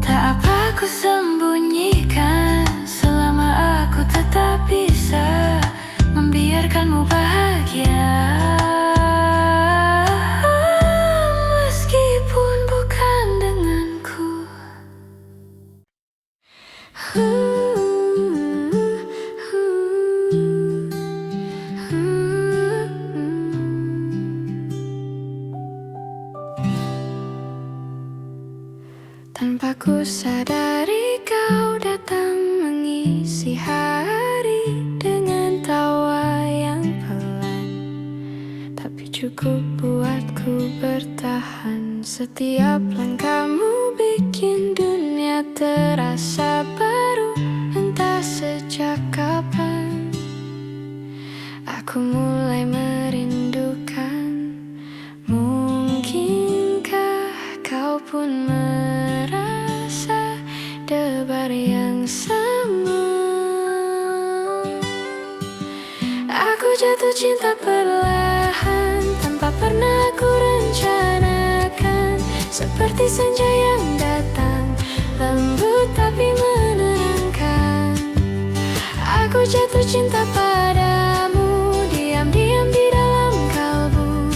Tak apa ku sembunyikan selama aku tetap bisa membiarkanmu bahagia, meskipun bukan denganku. Tanpa ku sadari, kau datang mengisi hari dengan tawa yang pelan, tapi cukup buatku bertahan. Setiap langkahmu bikin dunia terasa baru, entah sejak kapan aku mulai merindukan. Mungkinkah kau pun merasa debar yang sama? Aku jatuh cinta perlahan, tanpa pernah aku rencanakan. Seperti senja yang datang, lembut tapi menenangkan. Aku jatuh cinta padamu, diam-diam di dalam kalbu.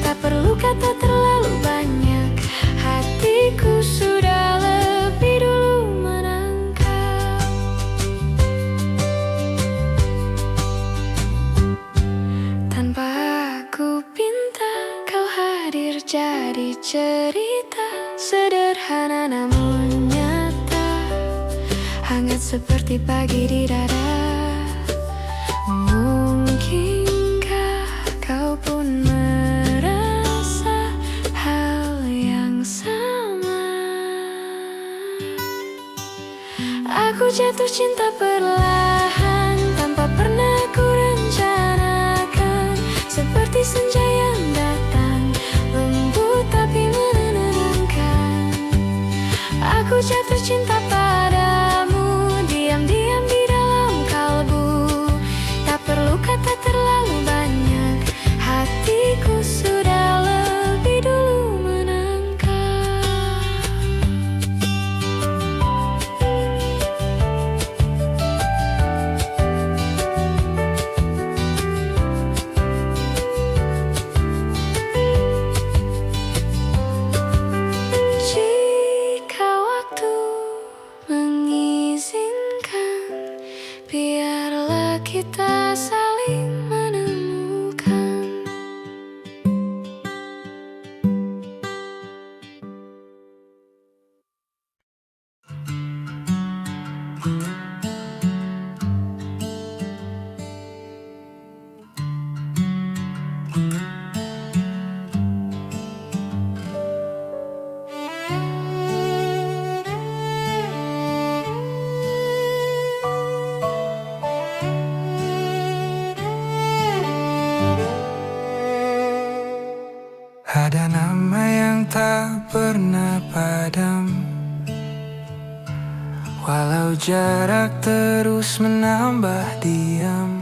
Tak perlu kata terlalu banyak, hatiku sudah lebih dulu menangkap. Tanpa aku pinta, kau hadir jadi cerita sederhana namun nyata, hangat seperti pagi di dada. Mungkinkah kau pun merasa hal yang sama? Aku jatuh cinta perlahan, tanpa pernah aku rencanakan. Seperti senja yang datang, lembut tapi menenangkan. Aku jatuh cinta padamu, diam-diam di dalam kalbu. Tak perlu kata terlalu banyak, hatiku sudah lebih dulu menangkap. Jika waktu mengizinkan, biarlah kita saling menemukan. Ada nama yang tak pernah padam, walau jarak terus menambah diam.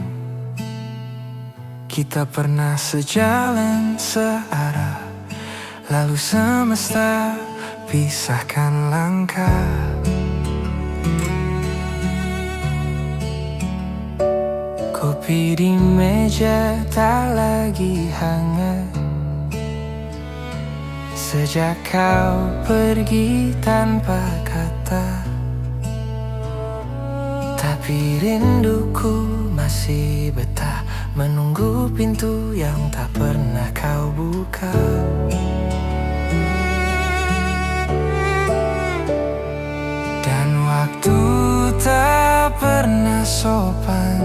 Kita pernah sejalan searah, lalu semesta pisahkan langkah. Kopi di meja tak lagi hangat sejak kau pergi tanpa kata. Tapi rinduku masih betah menunggu pintu yang tak pernah kau buka. Dan waktu tak pernah sopan,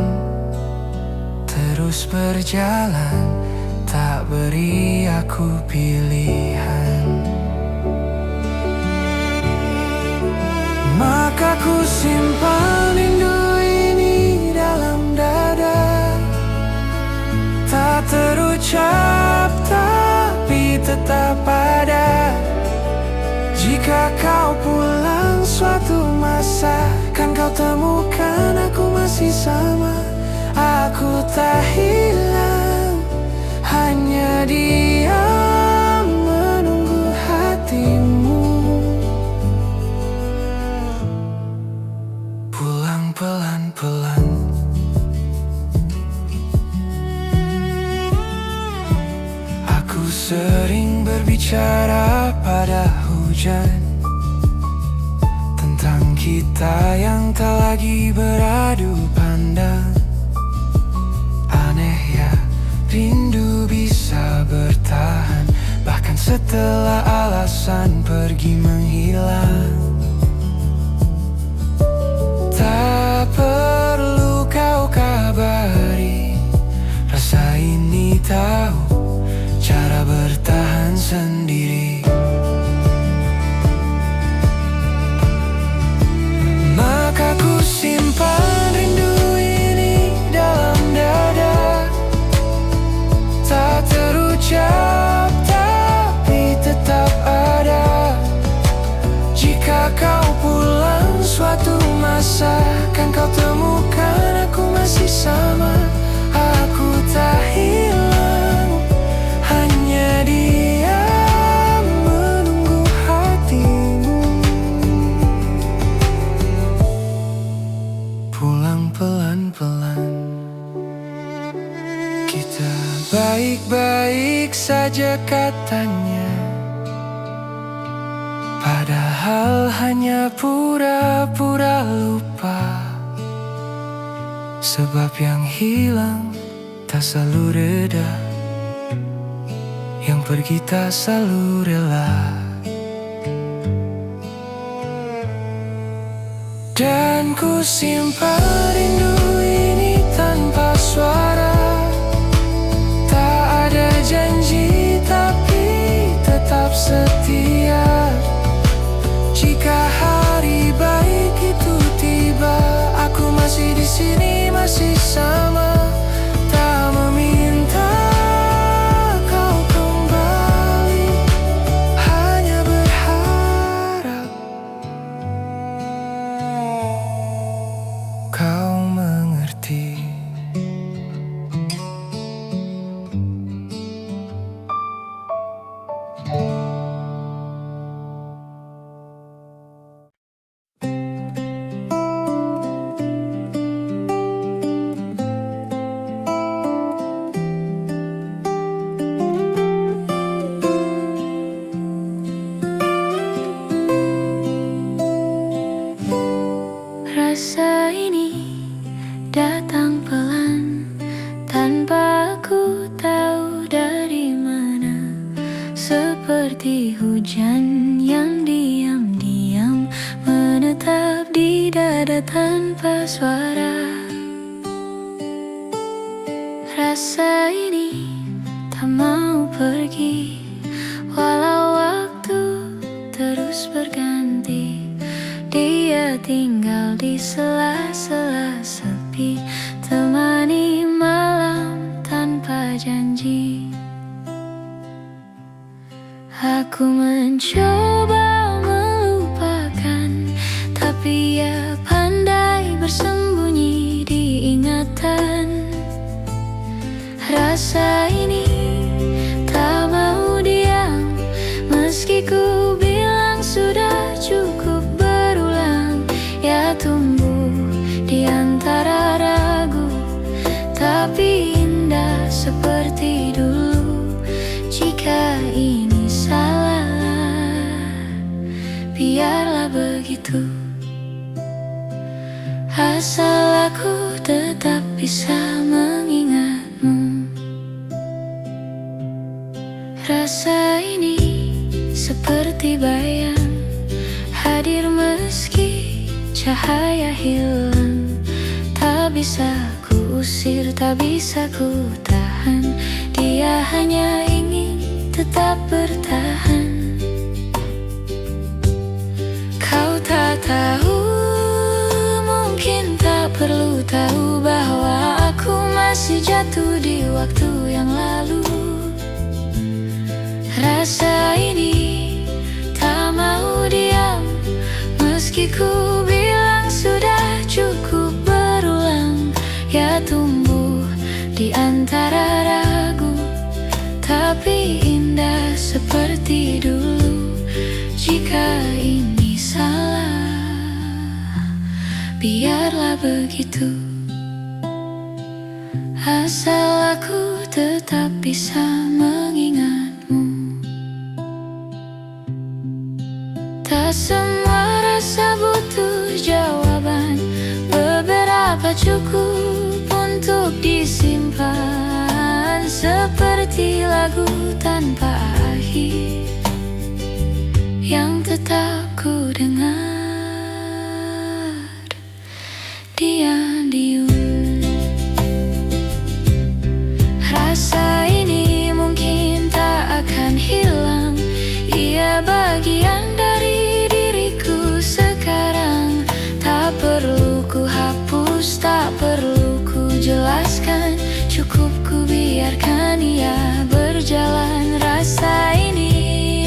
terus berjalan, tak beri aku pilihan. Maka ku simpan rindu ini dalam dada, tak terucap tapi tetap ada. Jika kau pulang suatu masa, kan kau temukan aku masih sama. Aku tak hilang, hanya diam menunggu hatimu pulang pelan-pelan. Aku sering berbicara pada hujan tentang kita yang tak lagi beradu pandang. Aneh ya, rindu bisa bertahan bahkan setelah alasan pergi menghilang. Tak perlu kau kabari, rasa ini tahu cara bertahan sendiri. baik-baik saja katanya, padahal hanya pura-pura lupa. Sebab yang hilang tak selalu reda, yang pergi tak selalu rela. Dan ku simpan rindu ini tanpa suara. Tak ada janji tapi tetap setia. Jika hari baik itu tiba, aku masih di sini, masih sama. Tak meminta kau kembali, hanya berharap kau mengerti. Rasa ini datang pelan tanpa aku tahu dari mana, seperti hujan yang diam-diam menetap di dada tanpa suara. Rasa ini tak mau pergi walau waktu terus berganti. Dia tinggal di sela-sela sepi, temani malam tanpa janji. Aku mencoba melupakan, tapi ia pandai bersembunyi di ingatan. Rasa ini tak mau diam, meski ku bilang sudah cukup. Ya tumbuh di antara ragu, tapi indah seperti dulu. Jika ini salah, biarlah begitu. Asal aku tetap bisa mengingatmu. Rasa ini seperti bayang, hadir meski cahaya hilang. Tak bisa ku usir, tak bisa ku tahan. Dia hanya ingin tetap bertahan. Kau tak tahu, mungkin tak perlu tahu, bahwa aku masih jatuh di waktu yang lalu. Rasa ini tak mau diam, meski ku sudah cukup berulang. Ya tumbuh di antara ragu, tapi indah seperti dulu. Jika ini salah, biarlah begitu. Asal aku tetap bisa mengingatmu. Tak semua rasa butuh jawaban, beberapa cukup untuk disimpan. Seperti lagu tanpa akhir yang tetap ku dengar. Diam-diam rasa ini mungkin tak akan hilang. Ia bagian dari diriku sekarang. Tak perlu ku hapus, tak perlu ku jelaskan. Cukup ku biarkan ia berjalan. Rasa ini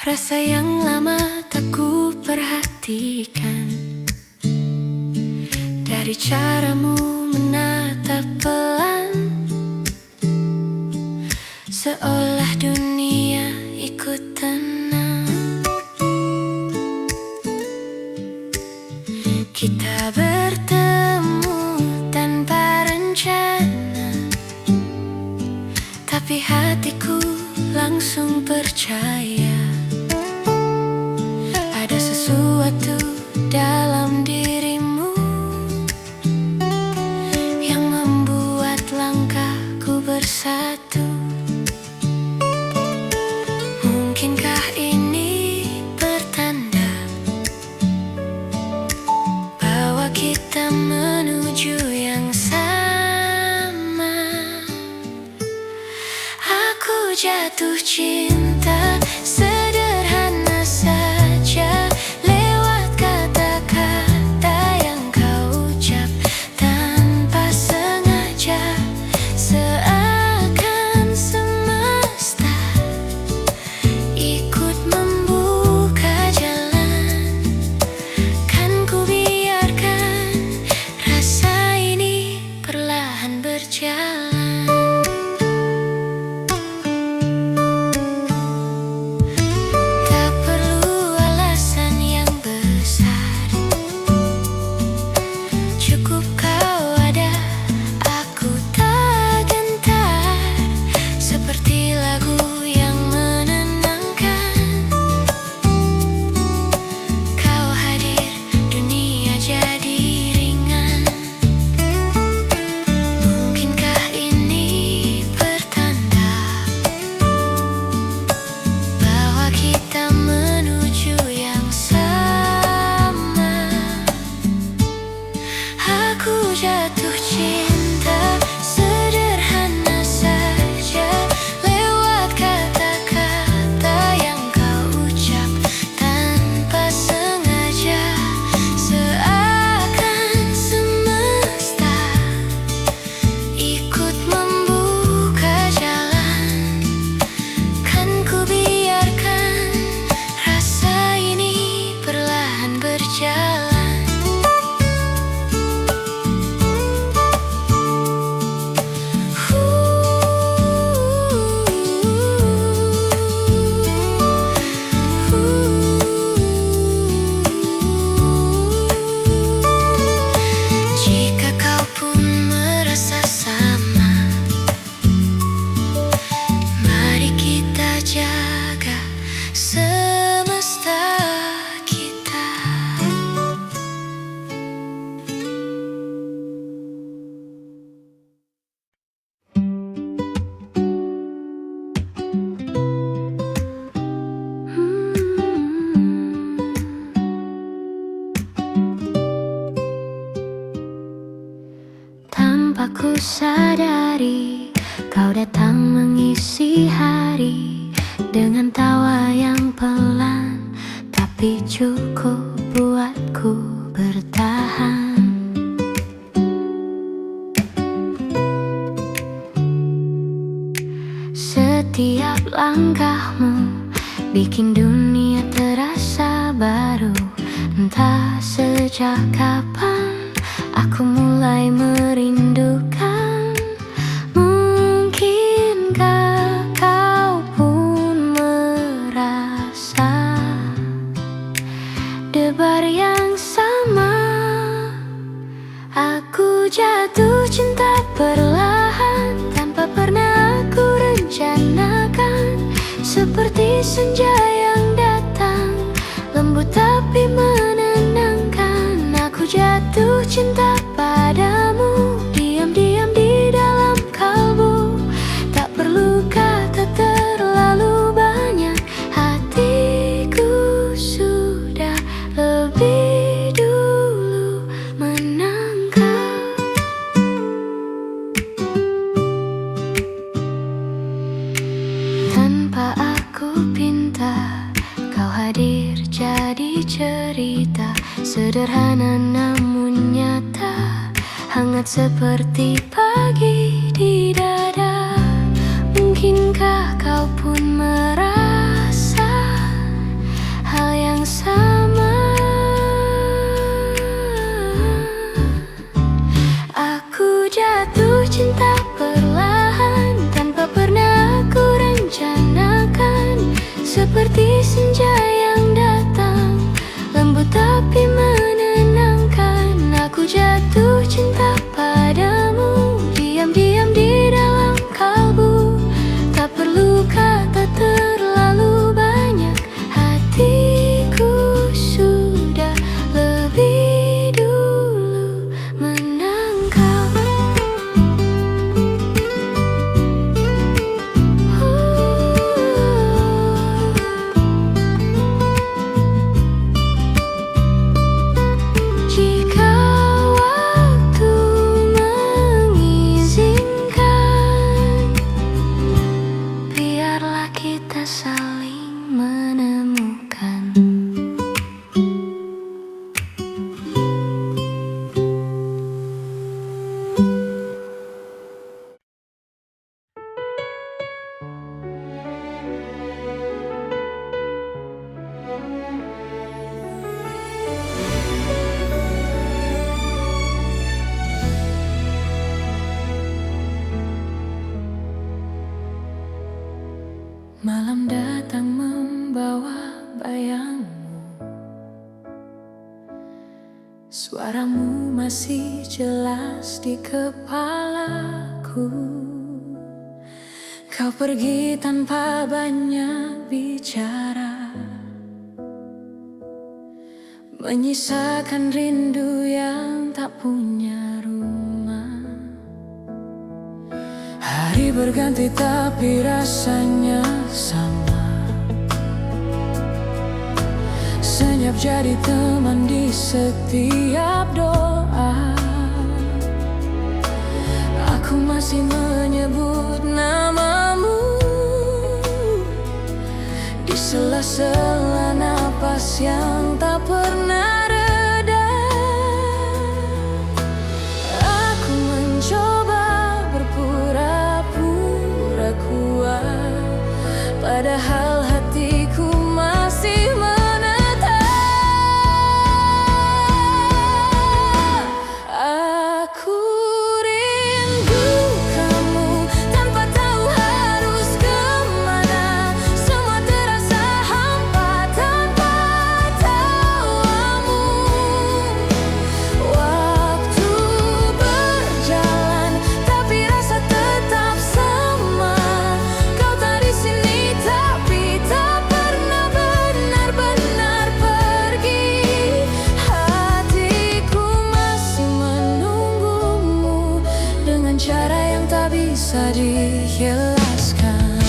Rasa yang lama tak ku perhatikan, dari caramu menatap pelan, seolah dunia ikut tenang. Kita bertemu tanpa rencana, tapi hatiku langsung percaya ada sesuatu dalam dirimu yang membuat langkahku bersatu. Mungkinkah ini pertanda bahwa kita menuju yang sama? Aku jatuh cinta sederhana saja, lewat kata-kata yang kau ucap tanpa sengaja. Seakan semesta ikut membuka jalan, kan ku biarkan rasa ini perlahan berjalan. Aku jatuh cinta sederhana saja, lewat kata-kata yang kau ucap tanpa sengaja. Seakan semesta ikut membuka jalan, kan ku biarkan rasa ini perlahan berjalan. Tanpa ku sadari, kau datang mengisi hari dengan tawa yang pelan, tapi cukup buatku bertahan. Setiap langkahmu bikin dunia terasa baru. Entah sejak kapan aku mulai merindukan. Mungkinkah kau pun merasa debar yang sama? Aku jatuh cinta perlahan, tanpa pernah aku rencanakan. Seperti senja yang datang, lembut tapi menenangkan. Aku jatuh cinta padamu, diam-diam di dalam kalbu. Tak perlu kata terlalu banyak, hatiku sudah lebih dulu menangkap. Tanpa aku pinta, kau hadir jadi cerita sederhana namun nyata, hangat seperti pagi di dada. Mungkinkah kau pun merasa seperti senja yang datang, lembut tapi menenangkan. Aku jatuh cinta padamu, diam-diam di dalam kalbu. Tak perlu kata terlalu banyak, hatiku sudah lebih dulu menangkap. Jika waktu mengizinkan, biarlah kita saling menemukan. Malam datang membawa bayangmu, suaramu masih jelas di kepalaku. Kau pergi tanpa banyak bicara, menyisakan rindu yang tak punya rumah. Hari berganti tapi rasanya sama, senyap jadi teman di setiap doa. Aku masih menyebut namamu di sela-sela napas yang tak pernah reda. Aku mencoba berpura-pura kuat, padahal hatiku masih menetap. Aku rindu kamu tanpa tahu harus kemana. Semua terasa hampa tanpa tawamu. Waktu berjalan tapi rasa tetap sama. Kau tak di sini tapi tak pernah benar-benar pergi. Hatiku masih menunggumu dengan cara yang tak bisa dijelaskan.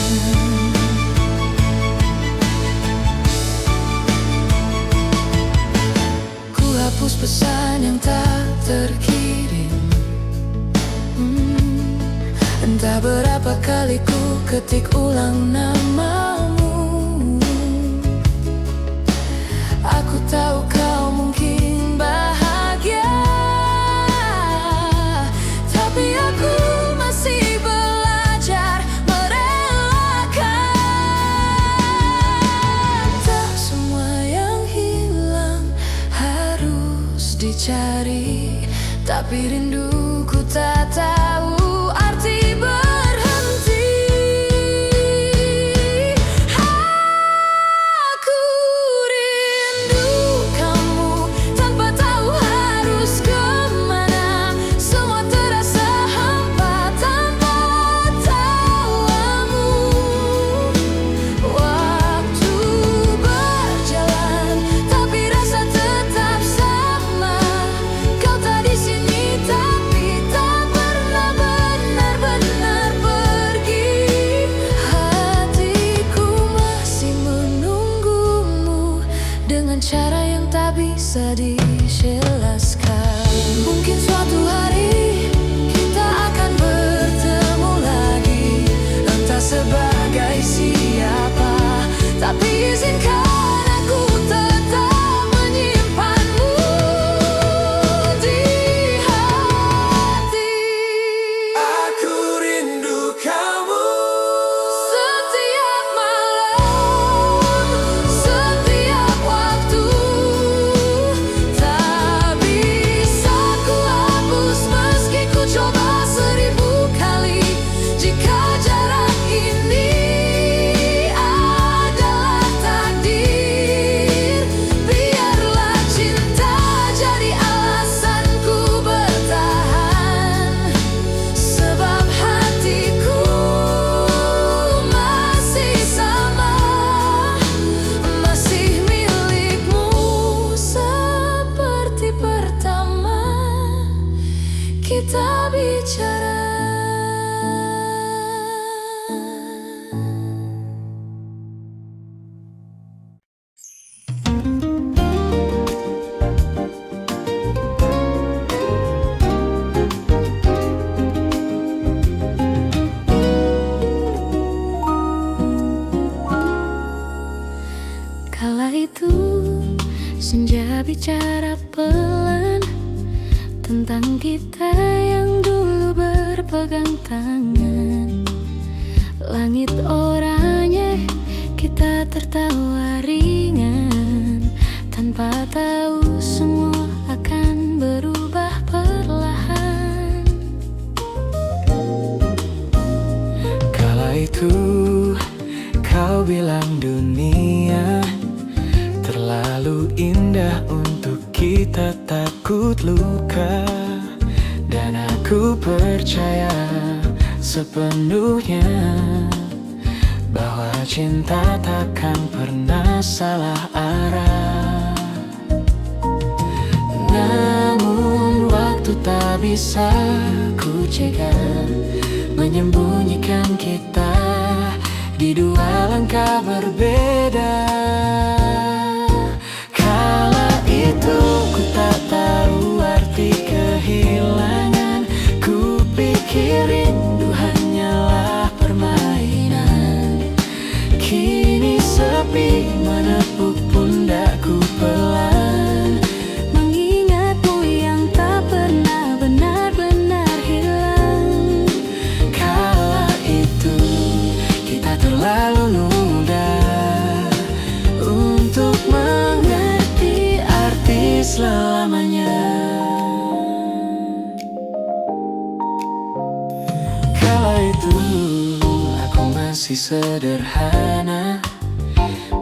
Ku hapus pesan yang tak terkirim. Entah berapa kali ku ketik ulang namamu. Aku tahu kau mungkin bahagia, tapi aku masih belajar merelakan. Tak semua yang hilang harus dicari, tapi rinduku tak tahu arti berhenti. Aku rindu kamu tanpa tahu harus kemana. Semua terasa hampa tanpa tawamu. Waktu berjalan tapi rasa tetap sama. Kau tak di sini tapi tak pernah benar-benar pergi. Hatiku masih menunggumu dengan cara yang tak bisa dijelaskan. Mungkin suatu hari kita akan bertemu lagi, entah sebagai siapa, tapi izinkan aku tetap menyimpanmu di hati. Aku rindu kamu. Setiap malam, setiap waktu, tak bisa ku hapus meski ku coba 1000 kali. Jika jarak ini adalah itu senja bicara pelan tentang kita yang dulu berpegang tangan. Langit oranye, kita tertawa ringan, tanpa tahu semua akan berubah perlahan. Kala itu kau bilang dunia terlalu indah untuk kita takut luka, dan aku percaya sepenuhnya bahwa cinta takkan pernah salah arah. Namun waktu tak bisa ku cegah menyembunyikan kita di dua langkah berbeda. Kala itu ku tak tahu arti kehilangan, ku pikir rindu hanyalah permainan. Kini sepi menepuk pundakku pelan, mengingatmu yang tak pernah benar-benar hilang. Kala itu kita terlalu muda untuk mengerti arti selamanya. Kala itu aku masih sederhana,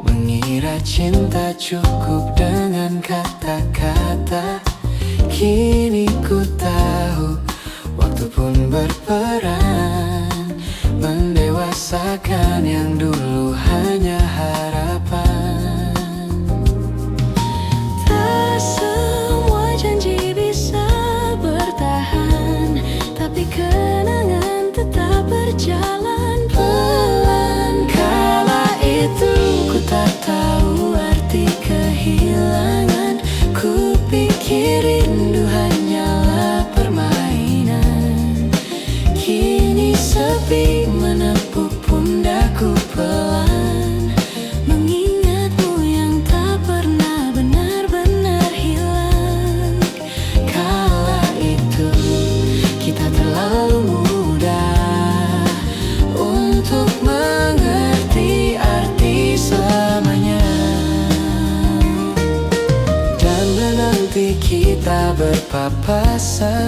mengira cinta cukup dengan kata-kata. Kini ku tahu waktu pun berperan mendewasakan yang dulu hanya harapan. Tak semua janji bisa bertahan, tapi kenangan tetap berjalan pelan. Kala itu ku tak tahu arti kehilangan, ku pikir rindu hanyalah permainan. Kini sepi menepuk pundakku pelan, mengingatmu yang tak pernah benar-benar hilang. Kala itu kita terlalu muda untuk mengerti arti selamanya, dan menanti kita berpapasan.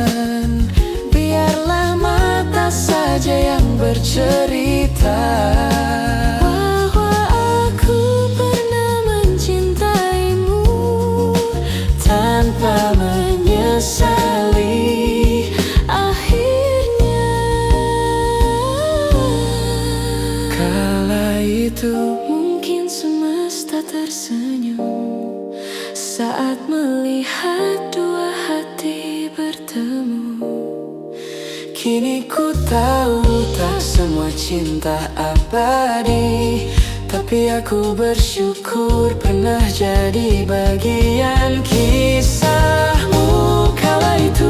Biarlah mata saja yang bercerita Bahwa aku pernah mencintaimu tanpa menyesali. akhirnya. Kala itu Mungkin semesta tersenyum saat melihat dua hati bertemu. kini ku tahu tak semua cinta abadi, tapi aku bersyukur pernah jadi bagian kisahmu kala itu.